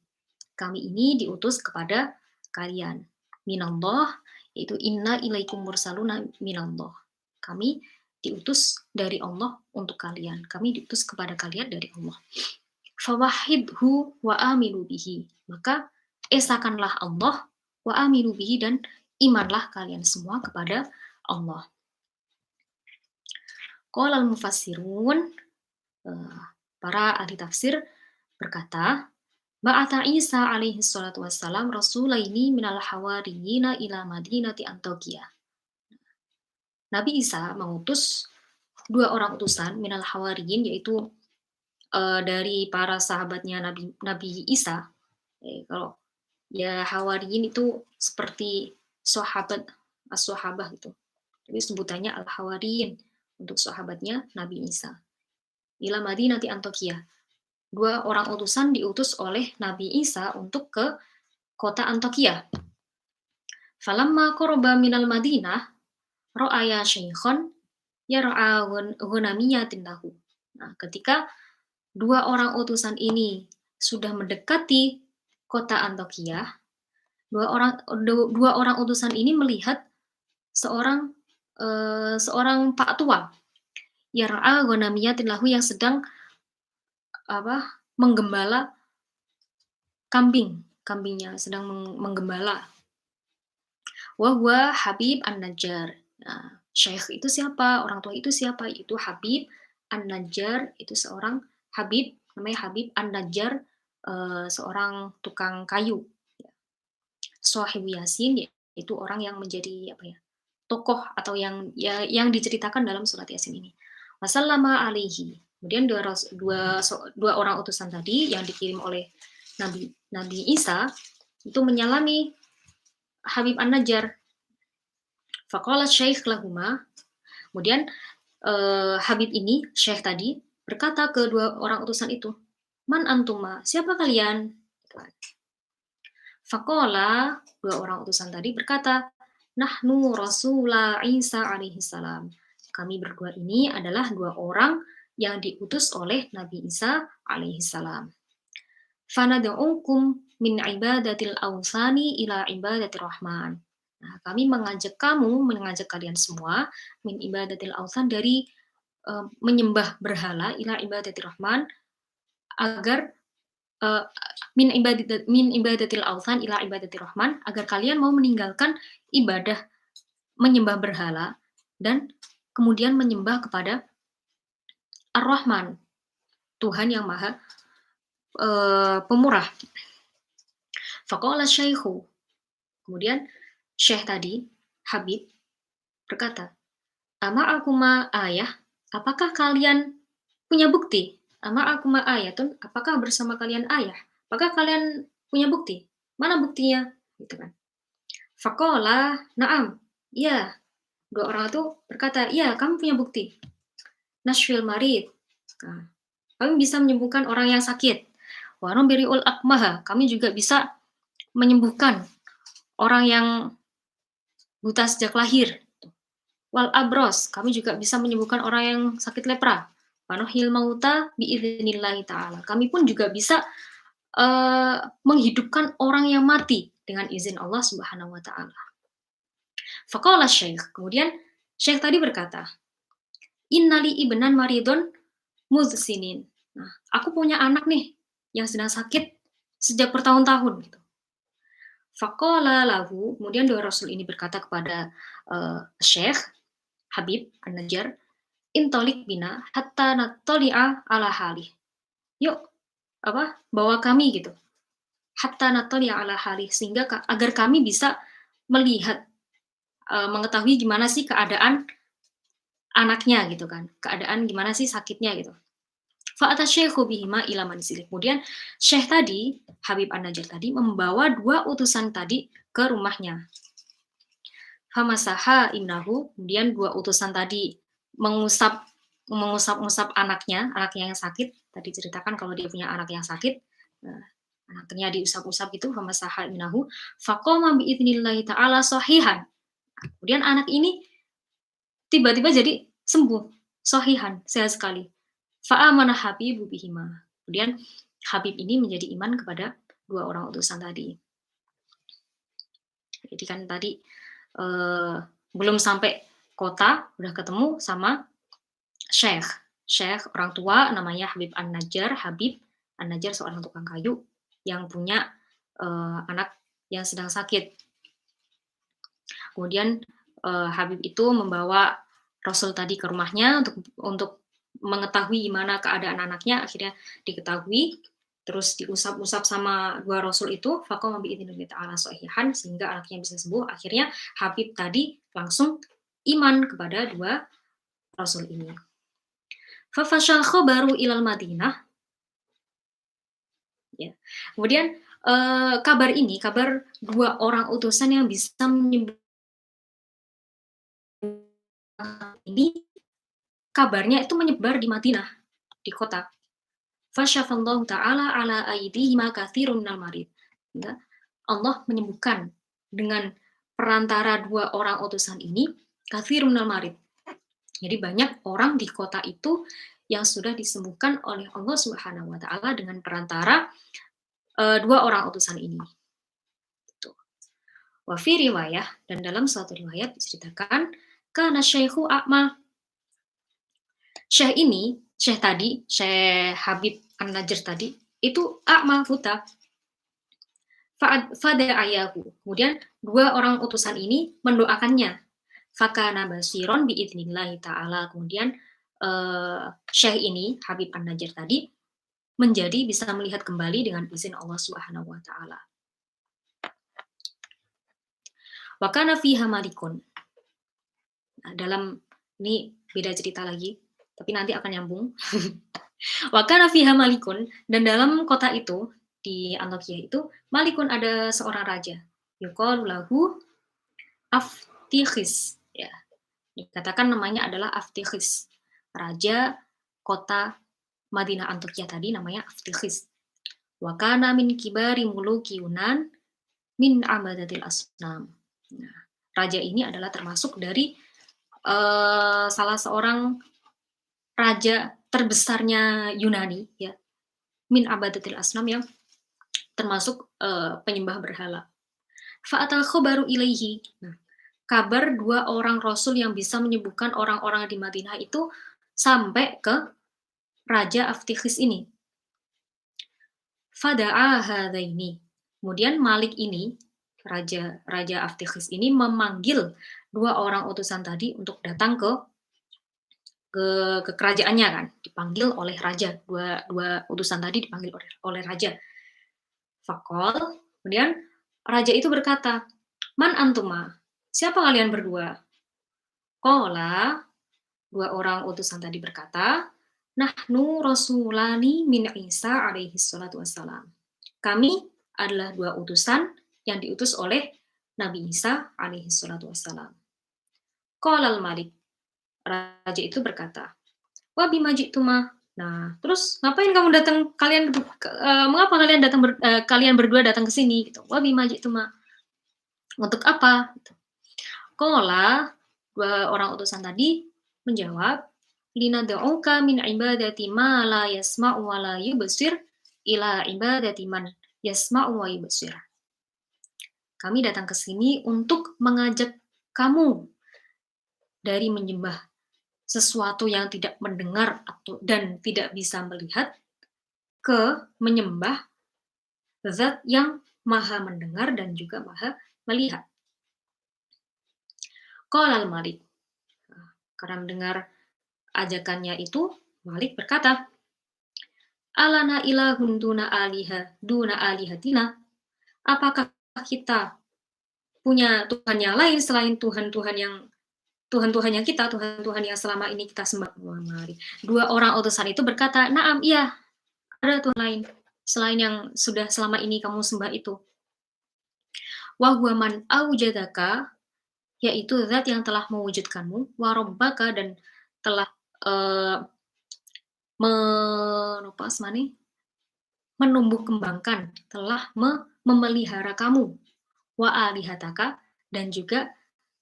kami ini diutus kepada kalian, minallah, yaitu inna ilaikum mursaluna minallah, kami diutus dari Allah untuk kalian, kami diutus kepada kalian dari Allah. Fawahidhu wa aminu bihi, maka esakanlah Allah, wa aminu bihi, dan imanlah kalian semua kepada Allah. Qala al-mufassirun, para ahli tafsir berkata, Ba'atha Isa alaihi salatu wassalam rasulaini minal hawariyina ila madinati Antioquia. Nabi Isa mengutus dua orang utusan minal hawariyin, yaitu dari para sahabatnya Nabi Nabi Isa. Kalau ya hawariyin itu seperti sahabat as-sahabah gitu. Jadi sebutannya al-hawariyin untuk sahabatnya Nabi Isa. Ila Madinati Antioquia. Dua orang utusan diutus oleh Nabi Isa untuk ke kota Antioquia. Falamma qurba minal Madinah ra'aya syaikhan yar'a ghanamiyatin lahu. Nah, ketika dua orang utusan ini sudah mendekati kota Antioquia, dua orang utusan ini melihat seorang seorang pak tua yar'a ghanamiyatin lahu yang sedang menggembala kambingnya sedang menggembala. Wa huwa Habib An-Najjar. Nah, syekh itu siapa? Orang tua itu siapa? Itu Habib An-Najjar, itu seorang Habib, namanya Habib An-Najjar, seorang tukang kayu. Shahibu Yasin, yaitu orang yang menjadi tokoh atau yang diceritakan dalam surat Yasin ini. Wasallama alaihi. Kemudian dua orang utusan tadi yang dikirim oleh Nabi Isa itu menyalami Habib An-Najjar. Faqala syekh lahuma. Kemudian Habib ini, syekh tadi, berkata ke dua orang utusan itu, Man antuma, siapa kalian? Faqala, dua orang utusan tadi berkata, Nahnu Rasulullah Isa alaihi salam. Kami berdua ini adalah dua orang yang diutus oleh Nabi Isa alaihi salam. Fanad'ukum min ibadatil awsani ila ibadatir rahman. Nah, kami mengajak kalian semua min ibadatil awsan dari menyembah berhala ila ibadatir rahman, agar min ibadatil awsan ila ibadatir rahman, agar kalian mau meninggalkan ibadah menyembah berhala dan kemudian menyembah kepada Ar-Rahman, Tuhan yang Maha Pemurah. Faqala syaikhu. Kemudian syekh tadi, Habib, berkata, Ama akuma ayah, apakah kalian punya bukti? Ama akuma ayatun, apakah bersama kalian ayah? Apakah kalian punya bukti? Mana buktinya? Gitu kan. Faqala, na'am. Ya, dua orang itu berkata, ya, kami punya bukti. Nashfil marid. Nah, kami bisa menyembuhkan orang yang sakit. Wa numbiriul akmaha, kami juga bisa menyembuhkan orang yang buta sejak lahir. Wal abros, kami juga bisa menyembuhkan orang yang sakit lepra. Wanuhil mauta biidznillahi ta'ala. Kami pun juga bisa menghidupkan orang yang mati dengan izin Allah Subhanahu wa taala. Faqala syekh, kemudian syekh tadi berkata, Innali ibnan maridun muzsinin. Nah, aku punya anak nih yang sedang sakit sejak bertahun-tahun gitu. Faqala lahu, kemudian dua rasul ini berkata kepada Syekh Habib An-Najjar, Intolik bina hatta natoli'a ala halih. Yuk, bawa kami gitu. Hatta natoli'a ala halih, sehingga agar kami bisa melihat, mengetahui gimana sih keadaan anaknya gitu kan. Keadaan gimana sih sakitnya gitu. Fa'ata syekhu bihima ila manzilih. Kemudian syekh tadi, Habib An-Najjar tadi, membawa dua utusan tadi ke rumahnya. Famasaha innahu, kemudian dua utusan tadi mengusap anaknya yang sakit. Tadi ceritakan kalau dia punya anak yang sakit, anaknya diusap-usap gitu, famasaha innahu, faqama biidnillahi ta'ala sahihan. Kemudian anak ini tiba-tiba jadi sembuh, sahihan, sehat sekali. Fa'amana Habibu bihima. Kemudian Habib ini menjadi iman kepada dua orang utusan tadi. Jadi kan tadi belum sampai kota udah ketemu sama syekh. Syekh orang tua namanya Habib An-Najjar. Habib An-Najjar seorang tukang kayu yang punya anak yang sedang sakit. Kemudian Habib itu membawa Rasul tadi ke rumahnya untuk mengetahui gimana keadaan anaknya. Akhirnya diketahui terus diusap-usap sama dua rasul itu, faqama biidznillah ta'ala shahihan, sehingga anaknya bisa sembuh. Akhirnya Habib tadi langsung iman kepada dua rasul ini. Fafashal khabaru ilal Madinah, ya. Kemudian kabar dua orang utusan yang bisa menyembuhkan ini, kabarnya itu menyebar di Madinah, di kota. Fasyafallahu ta'ala ala aydihima katsirun minal marid. Ya, Allah menyembuhkan dengan perantara dua orang utusan ini katsirun minal marid. Jadi banyak orang di kota itu yang sudah disembuhkan oleh Allah Subhanahu wa taala dengan perantara dua orang utusan ini. Gitu. Wa fi riwayah, dan dalam suatu riwayat diceritakan kana syaikhu a'ma. Syekh Habib An-Najr tadi, itu a'ma, buta. Fada'ayahu. Kemudian dua orang utusan ini mendoakannya. Fakana basiron biidnillahi ta'ala. Kemudian Syekh ini, Habib An-Najr tadi, menjadi bisa melihat kembali dengan izin Allah Subhanahu wa taala. Wa kana fiha malikun. Nah, dalam ini beda cerita lagi, tapi nanti akan nyambung. Wa kana fiha malikun, dan dalam kota itu di Antakya itu malikun, ada seorang raja. Yuqalu lahu Aftikhis, ya. Dikatakan namanya adalah Aftikhis. Raja kota Madinah Antakya tadi namanya Aftikhis. Wa kana min kibari muluki Yunan min abadatil asnam. Nah, raja ini adalah termasuk dari salah seorang raja terbesarnya Yunani, ya. Min abadatil asnam, yang termasuk penyembah berhala. Fa'atal khabaru ilaihi. Nah, kabar dua orang rasul yang bisa menyembuhkan orang-orang di Madinah itu sampai ke Raja Aftikhis ini. Fada'a hadaini. Kemudian Malik ini, Raja Aftikhis ini memanggil dua orang utusan tadi untuk datang ke kerajaannya, kan, dipanggil oleh raja. Dua utusan tadi dipanggil oleh raja. Fakol, kemudian raja itu berkata, "Man antuma?" Siapa kalian berdua? Qala, dua orang utusan tadi berkata, "Nahnu rasulani min Isa alaihi salatu wassalam." Kami adalah dua utusan yang diutus oleh Nabi Isa alaihi salatu wassalam. Qala al-Malik, raja itu berkata, "Wa bima ji'tuma?" Nah, terus ngapain kamu datang, mengapa kalian berdua datang ke sini gitu. Wa bima ji'tuma? Untuk apa? Gitu. Qala, dua orang utusan tadi menjawab, "Linad'uka min ibadati ma la yasma'u wa la yubsir ila ibadati man yasma'u wa yubsir." Kami datang ke sini untuk mengajak kamu dari menyembah sesuatu yang tidak mendengar dan tidak bisa melihat, ke menyembah zat yang maha mendengar dan juga maha melihat. Qala al-Malik. Karena mendengar ajakannya itu, Malik berkata, "Alana ilahun duna alihatina?" Apakah kita punya Tuhan yang lain selain Tuhan-Tuhan yang kita, Tuhan-Tuhan yang selama ini kita sembah? Dua orang utusan itu berkata, "Na'am, iya, ada Tuhan lain selain yang sudah selama ini kamu sembah itu. Wa huwa man aujadaka, yaitu zat yang telah mewujudkanmu, wa rabbaka, dan telah menumbuh kembangkan, telah memelihara kamu, wa alihataka, dan juga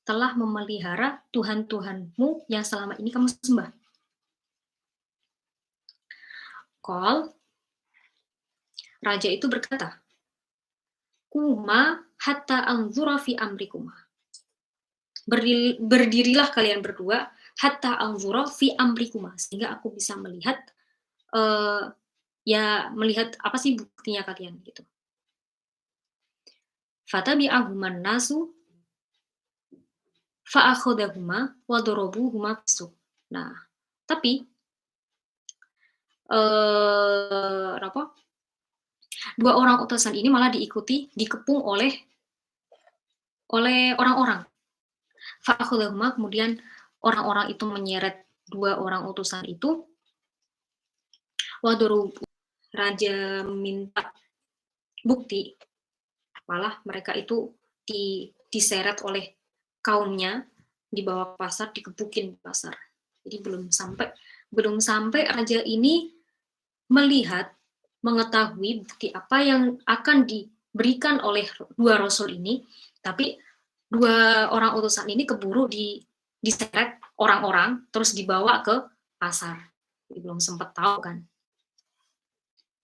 telah memelihara Tuhan-Tuhanmu yang selama ini kamu sembah." Qal, raja itu berkata, "Kuma hatta anzura fi amrikuma." Berdirilah kalian berdua, hatta anzura fi amrikuma, sehingga aku bisa melihat melihat apa sih buktinya kalian gitu. Fatabi'ahuman nasu fa'akhadahuma wa darabuhuma bisuq. Nah, tapi Dua orang utusan ini malah dikepung oleh orang-orang. Fa'akhadhahuma, kemudian orang-orang itu menyeret dua orang utusan itu, wadurub, raja minta bukti, malah mereka itu diseret oleh kaumnya, dibawa ke pasar, dikebukin di pasar. Jadi belum sampai raja ini melihat, mengetahui bukti apa yang akan diberikan oleh dua rasul ini, tapi dua orang utusan ini keburu diseret orang-orang, terus dibawa ke pasar. Jadi belum sempat tahu kan.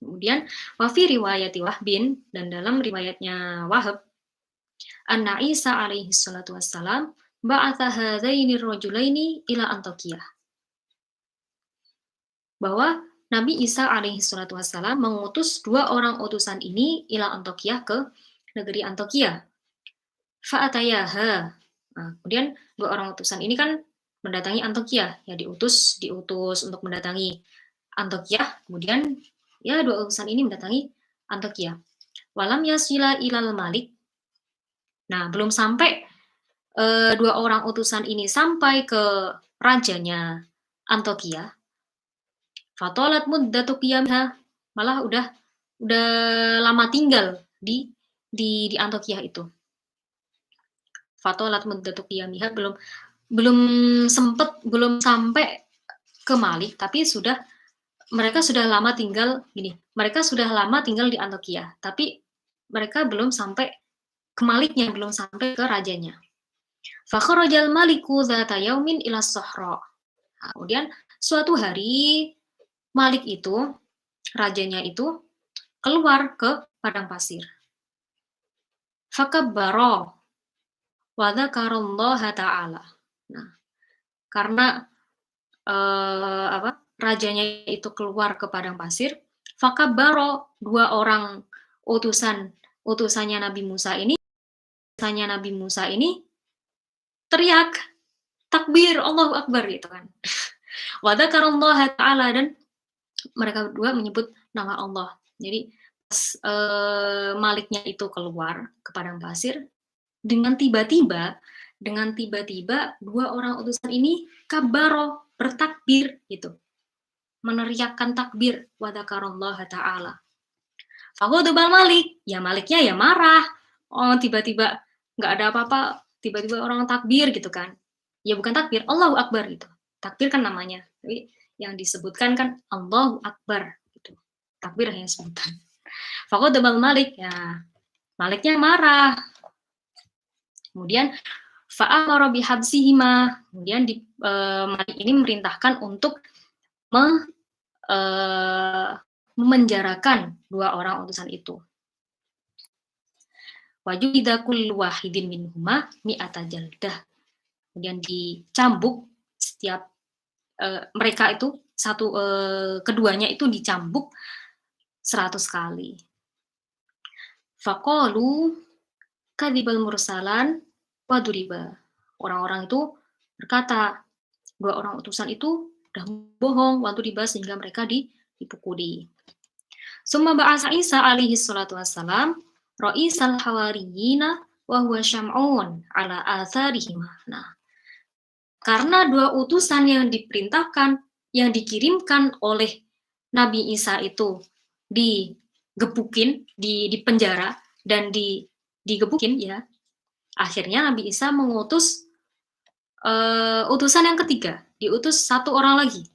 Kemudian wafi riwayati Wahbin, dan dalam riwayatnya Wahab, anna Isa alaihi salatu wassalam ba'atha hadzaini rajulaini ila Antokiyah. Bahwa Nabi Isa alaihi salatu wassalam mengutus dua orang utusan ini ila Antokiyah, ke negeri Antokiyah. Fa'atayaha. Nah, kemudian dua orang utusan ini kan mendatangi Antokiyah, ya diutus untuk mendatangi Antokiyah. Kemudian ya dua utusan ini mendatangi Antokiyah. Walam yasila ilal Malik. Nah, belum sampai dua orang utusan ini sampai ke rajanya Antokiyah. Fatolat muddatu qiyamha, malah udah lama tinggal di Antokiyah itu. Fatolat muddatu qiyamiha, belum sampai ke Malik, tapi mereka sudah lama tinggal di Antokiyah, tapi mereka belum sampai ke Maliknya, belum sampai ke rajanya. Fakhrajal maliku dzata yaumin ila Sohra. Nah, kemudian suatu hari Malik itu, rajanya itu, keluar ke padang pasir. Fakabbara wa dzakarallaha ta'ala. Nah, karena rajanya itu keluar ke padang pasir, fakabbara, dua orang utusannya Nabi Musa ini teriak takbir, Allahu Akbar gitu kan. Wa dzakarallaha ta'ala, dan mereka berdua menyebut nama Allah. Jadi pas Maliknya itu keluar ke padang pasir, dengan tiba-tiba dua orang utusan ini kabaro, bertakbir gitu, meneriakkan takbir, wa dzakarallaha ta'ala. Faghadabal Malik, ya Maliknya ya marah. Oh, tiba-tiba nggak ada apa-apa, tiba-tiba orang takbir gitu kan. Ya bukan takbir, Allahu Akbar gitu. Takbir kan namanya. Tapi yang disebutkan kan Allahu Akbar gitu. Takbir hanya sebutan. Faghadabal Malik, ya Maliknya marah. Kemudian fa'amara bihabsihima, kemudian Malik ini memerintahkan untuk memenjarakan dua orang utusan itu. Wajulida kullu wahidin minhuma mi'ata jaldah. Kemudian dicambuk setiap mereka itu keduanya itu dicambuk 100 kali. Faqalu kadzibal mursalan wa duriba. Orang-orang itu berkata, dua orang utusan itu udah bohong, waktu dibahas sehingga mereka dipukuli. Summa ba'asa Isa alaihi salatu wassalam ra'isal hawariyina wa huwa Syam'un ala atharihima. Nah, karena dua utusan yang diperintahkan, yang dikirimkan oleh Nabi Isa itu digebukin, dipenjara dan digebukin ya. Akhirnya Nabi Isa mengutus utusan yang ketiga, diutus satu orang lagi,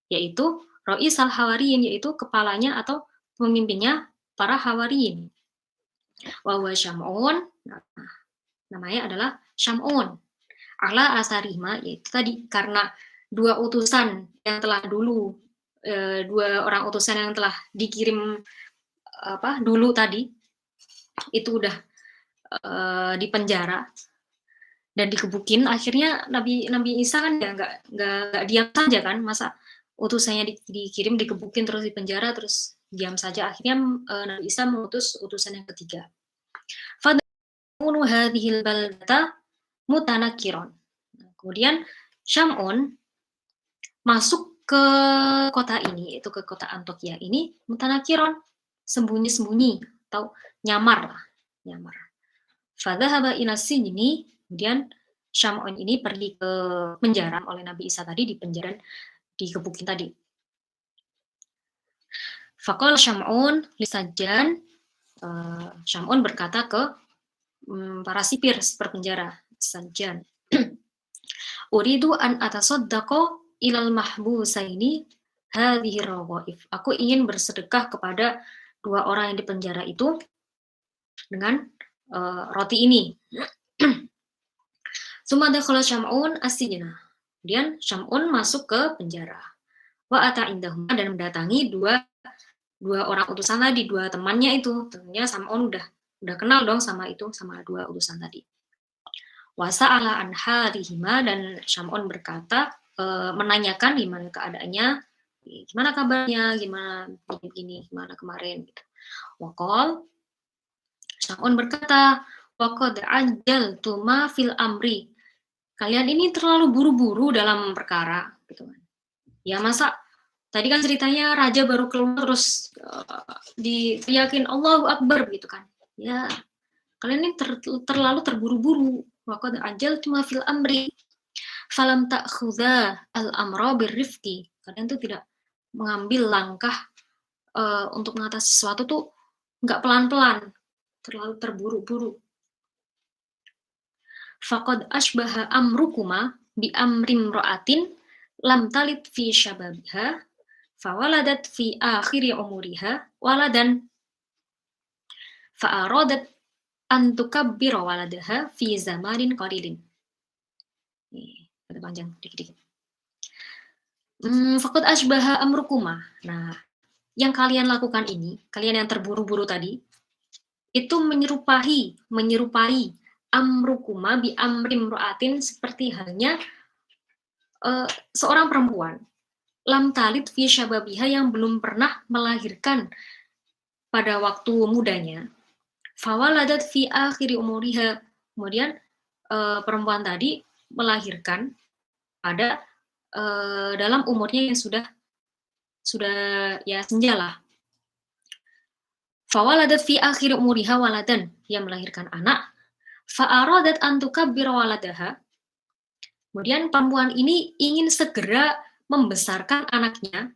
yaitu Rois al-Hawariyin, yaitu kepalanya atau pemimpinnya para Hawariyin. Wa huwa Syam'un, namanya adalah Syam'un. Ala asarihma, yaitu tadi karena dua utusan yang telah dulu, dua orang utusan yang telah dikirim dulu tadi, itu udah dipenjara dan dikebukin. Akhirnya Nabi Isa kan ya nggak diam saja kan, masa utusannya dikirim, dikebukin, terus dipenjara, terus diam saja. Akhirnya Nabi Isa mengutus utusan yang ketiga. Fad'unu hadhil baldata mutanakiron. Kemudian Syam'un masuk ke kota ini, itu ke kota Antokiyah ini, mutanakiron, sembunyi-sembunyi atau nyamar lah, nyamar. Fadhahaba ila sijni, kemudian Syam'un ini pergi ke penjara oleh Nabi Isa tadi, di penjara, dikebukin tadi. Faqala Syam'un li Sajjan, Syam'un berkata ke para sipir penjara, Sajjan. Uridu an atasaddaqo ilal mahbusaini hadhihi rawaif. Aku ingin bersedekah kepada dua orang yang di penjara itu dengan roti ini. Tsumma dakhala Syam'un as-sijna. Kemudian Syam'un masuk ke penjara. Wa ata indahuma, dan mendatangi dua orang utusan tadi, dua temannya itu. Tentunya Syam'un udah kenal dong sama dua utusan tadi. Wa sa'ala an halihima, dan Syam'un berkata, menanyakan gimana keadaannya, gimana kabarnya, gimana gini, gimana kemarin gitu. Waqal, Syam'un berkata, waqad ajjaltu ma fil amri. Kalian ini terlalu buru-buru dalam perkara gitu kan. Ya masa tadi kan ceritanya raja baru keluar terus diyakin Allahu Akbar gitu kan. Ya, kalian ini terlalu terburu-buru. Waqad ajjaltu ma fil amri falam ta'khudha al-amra birrifqi. Kalian tuh tidak mengambil langkah untuk mengatasi sesuatu tuh nggak pelan-pelan, terlalu terburu-buru. Faqad ashbaha amrukuma bi amrim ra'atin lam talid fi syababiha fawaladat fi akhiri umuriha waladan fa'aradat an tukabbira waladaha fi zamanin qalilin. Nih, ada panjang dikit-dikit. Faqad ashbaha amrukuma. Nah, yang kalian lakukan ini, kalian yang terburu-buru tadi, itu menyerupai amrukuma bi amrim ru'atin, seperti halnya seorang perempuan lam talid fi syababiha, yang belum pernah melahirkan pada waktu mudanya, fawaladat fi akhiri umuriha, kemudian perempuan tadi melahirkan pada dalam umurnya yang sudah ya senja lah. Fawaladat fi akhiri umuriha waladan, yang melahirkan anak. Fa'aradat an tukabbira waladaha, kemudian perempuan ini ingin segera membesarkan anaknya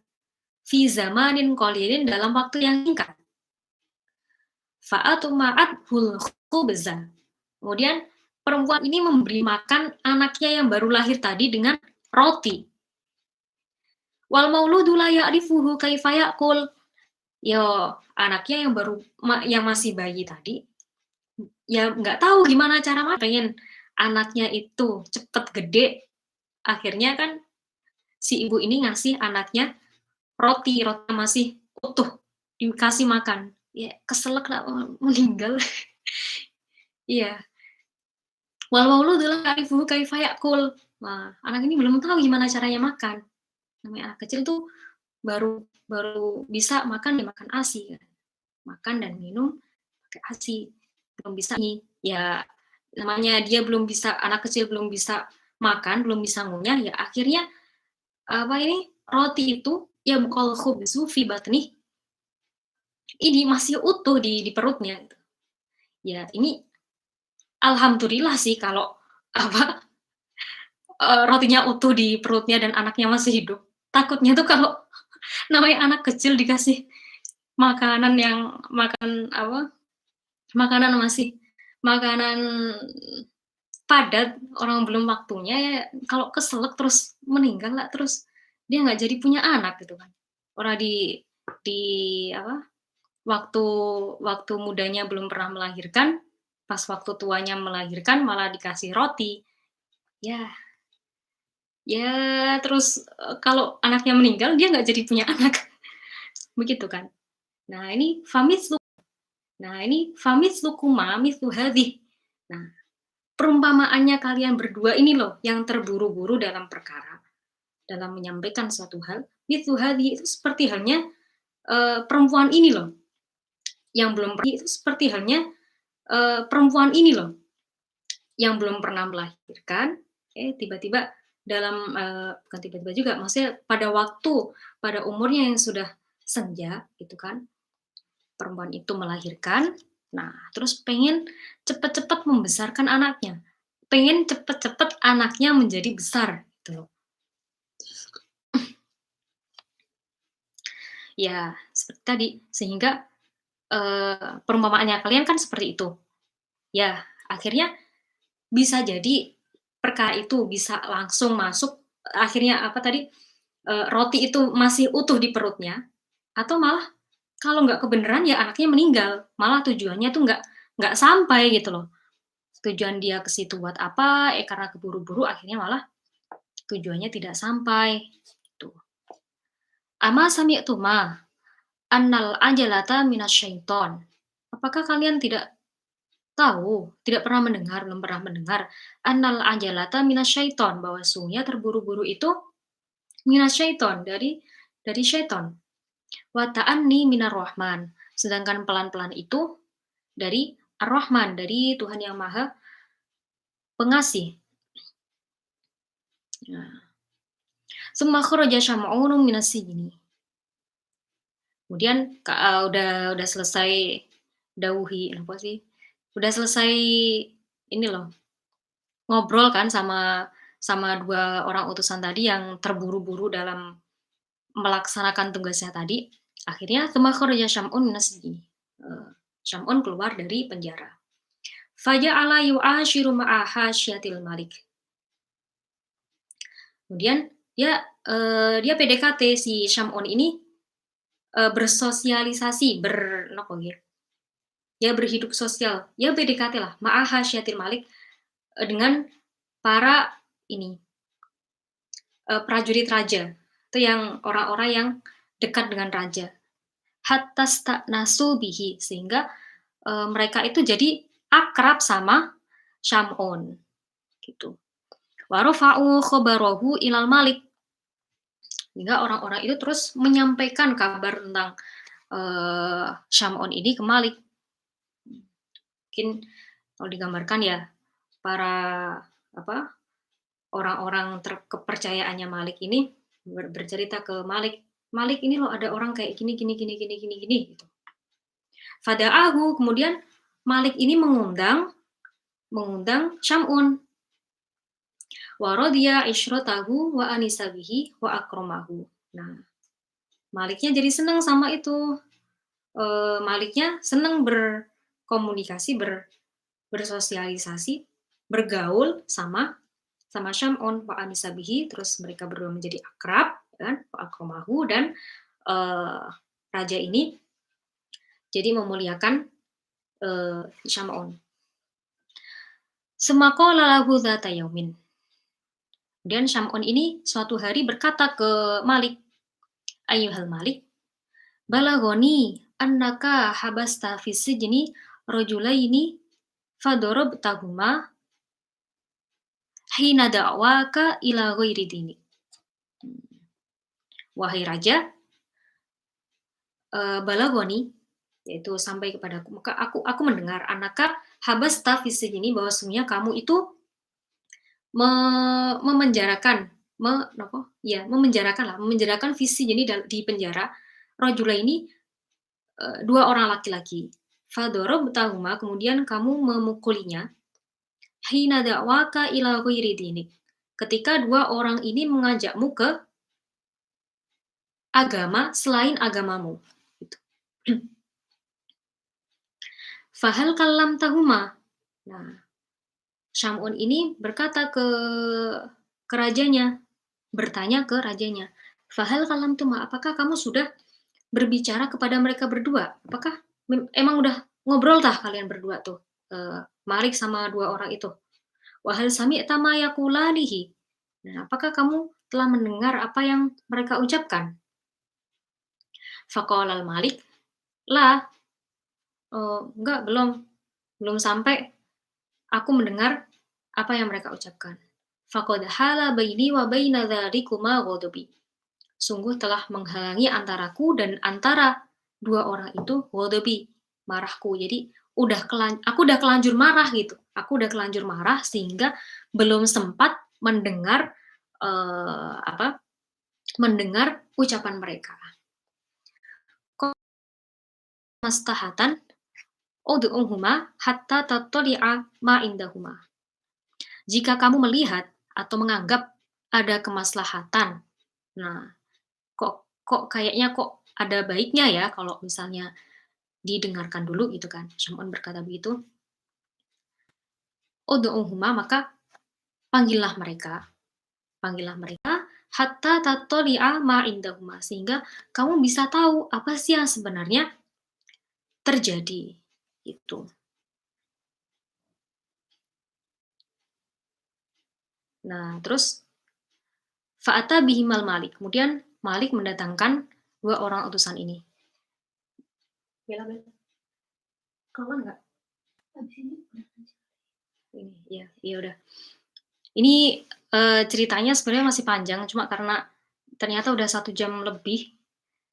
fi zamanin qalilin, dalam waktu yang singkat. Fa'atuma'athul khubza, kemudian perempuan ini memberi makan anaknya yang baru lahir tadi dengan roti. Wal mauludu la ya'rifuhu kaifa ya'kul. Yo, anaknya yang masih bayi tadi, ya nggak tahu gimana cara makan. Pengen anaknya itu cepet gede, akhirnya kan si ibu ini ngasih anaknya roti masih utuh, dikasih makan. Ya keselak lah, meninggal. Iya. Wal mauludu la ya'rifuhu kaifa ya'kul. Nah, anak ini belum tahu gimana caranya makan. Namanya anak kecil tuh baru bisa makan, ya makan ASI kan. Makan dan minum pakai ASI. Belum bisa nih, ya namanya dia belum bisa, anak kecil belum bisa makan, belum bisa ngunyah, ya akhirnya roti itu ya buqal khubzu fi batnih, ini masih utuh di perutnya gitu. Ya ini alhamdulillah sih kalau rotinya utuh di perutnya dan anaknya masih hidup. Takutnya tuh kalau namanya anak kecil dikasih makanan makanan padat, orang belum waktunya, ya kalau keselak terus meninggal lah, terus dia nggak jadi punya anak gitu kan. Orang di waktu mudanya belum pernah melahirkan, pas waktu tuanya melahirkan malah dikasih roti. Ya terus kalau anaknya meninggal dia nggak jadi punya anak. Begitu kan. Nah ini famithlukum mithlu hadhih. Nah, perumpamaannya kalian berdua ini loh yang terburu-buru dalam perkara, dalam menyampaikan suatu hal. Mithlu hadhih itu seperti halnya perempuan ini loh, yang belum pernah, itu seperti halnya perempuan ini loh, yang belum pernah melahirkan, tiba-tiba dalam bukan tiba-tiba juga, maksudnya pada umurnya yang sudah senja gitu kan, perempuan itu melahirkan, nah terus pengen cepet-cepet membesarkan anaknya, pengen cepet-cepet anaknya menjadi besar gitu loh. Ya seperti tadi, sehingga, perumpamaannya kalian kan seperti itu. Ya akhirnya bisa jadi perkara itu bisa langsung masuk, akhirnya apa tadi, roti itu masih utuh di perutnya, atau malah kalau nggak kebenaran ya anaknya meninggal, malah tujuannya tuh nggak sampai gitu loh. Tujuan dia ke situ buat apa, karena keburu-buru akhirnya malah tujuannya tidak sampai, gitu. Ama sami'tuma annal ajalata minasyaiton. Apakah kalian tidak tahu, tidak pernah mendengar, belum pernah mendengar, annal ajalata minasyaiton, bahwa sungguhnya terburu-buru itu minasyaiton, dari syaiton. Wa ta'anni minar rahman, sedangkan pelan-pelan itu dari Ar-Rahman, dari Tuhan yang Maha Pengasih. Nah, summa kharaja syam'un minas sijni. Kemudian udah selesai dauhi apa sih, udah selesai ini loh, ngobrol kan sama sama 2 orang utusan tadi yang terburu-buru dalam melaksanakan tugasnya tadi, akhirnya tsumma kharaja syam'un minas sijni, Syam'un keluar dari penjara. Faja'ala yu'ashiru ma'a hasyiatil malik. Kemudian dia PDKT si Syam'un ini, bersosialisasi, napa nggih, ya berhidup sosial, ya PDKT lah, ma'a hasyiatil malik, dengan para ini, prajurit raja, itu yang orang-orang yang dekat dengan raja. Hatta sta'nasu bihi, sehingga, mereka itu jadi akrab sama Syam'un, gitu. Wa rafa'u khabarahu ilal malik, sehingga orang-orang itu terus menyampaikan kabar tentang, Syam'un ini ke Malik. Mungkin kalau digambarkan ya, para apa, orang-orang kepercayaannya Malik ini bercerita ke Malik, "Malik, ini loh ada orang kayak gini gini gini gini gini gini," gitu. Fada'ahu, kemudian Malik ini mengundang mengundang Syam'un. Wa radiya isyratahu wa anisa bihi wa akramahu. Nah, Maliknya jadi senang sama itu, Maliknya senang berkomunikasi, bersosialisasi, bergaul sama sama Syam'un, wa anisa bihi, terus mereka berdua menjadi akrab, kan, wa akramahu, dan, eee, raja ini jadi memuliakan, Syam'un. Tsumma qala lahu dzata yaumin. Kemudian Syam'un ini suatu hari berkata ke Malik, "Ayyuhal Malik, balaghani annaka habasta fis sijni rajulaini fadarabtahuma hina da'waka ila ghairi dini." Wahai raja, balaghani, yaitu sampai kepadaku, maka aku mendengar, anaka habasta fis sijni, bahwa sesungguhnya kamu itu memenjarakan, napa, ya memenjarakanlah, memenjarakan visi, jadi di penjara, rajulaini, 2 orang laki-laki. Fadarabtahuma, kemudian kamu memukulinya, hina da'waka ila ghairi dinik, ketika 2 orang ini mengajakmu ke agama selain agamamu, gitu. Fahal kallamtahuma. Nah, Syam'un ini berkata ke rajanya, bertanya ke rajanya, "Fahal kallamtuma, apakah kamu sudah berbicara kepada mereka berdua? Apakah emang udah ngobrol tah kalian berdua tuh, Malik sama 2 orang itu? Wa hal sami'ta ma yaqulanihi." Nah, apakah kamu telah mendengar apa yang mereka ucapkan? Faqala al-Malik, "La, enggak, belum sampai aku mendengar apa yang mereka ucapkan. Faqad hala baini wa baina dzalikuma ghadabi." Sungguh telah menghalangi antaraku dan antara 2 orang itu ghadabi, marahku. Jadi aku udah kelanjur marah gitu. Aku udah kelanjur marah sehingga belum sempat mendengar, apa, mendengar ucapan mereka. mastahatan ud'uhuma hatta tattali'a ma indahuma. Jika kamu melihat atau menganggap ada kemaslahatan, nah, kok kok kayaknya kok ada baiknya ya kalau misalnya didengarkan dulu gitu kan. Syam'un berkata begitu, ud'uhuma, maka panggillah mereka hatta tattali'a ma indahuma, sehingga kamu bisa tahu apa sih yang sebenarnya terjadi, gitu. Nah, terus fa'ata bihimal Malik, kemudian Malik mendatangkan 2 orang utusan ini. Bella, kawan nggak? Habis ini ini, iya, iya udah. Ini, ceritanya sebenarnya masih panjang, cuma karena ternyata udah 1 jam lebih,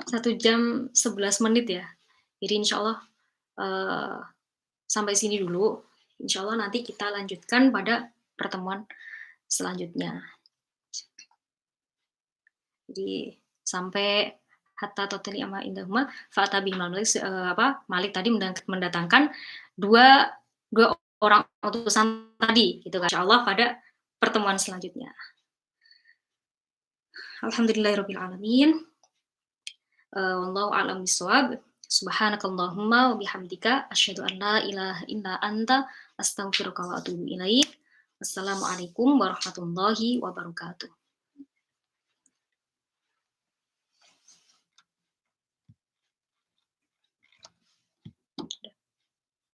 1 jam 11 menit ya. Jadi insyaallah, eee, sampai sini dulu. Insyaallah nanti kita lanjutkan pada pertemuan selanjutnya. Jadi sampai hatta totali ama indahuma fa'ata bihim Malik, Malik tadi mendatangkan dua dua orang utusan tadi gitu kan. Insyaallah pada pertemuan selanjutnya. Alhamdulillahirabbil alamin. Wallahu a'lam bishawab. Subhanakallahumma wa bihamdika asyhadu an la ilaha illa anta astaghfiruka wa atubu ilaik. Wassalamualaikum warahmatullahi wabarakatuh.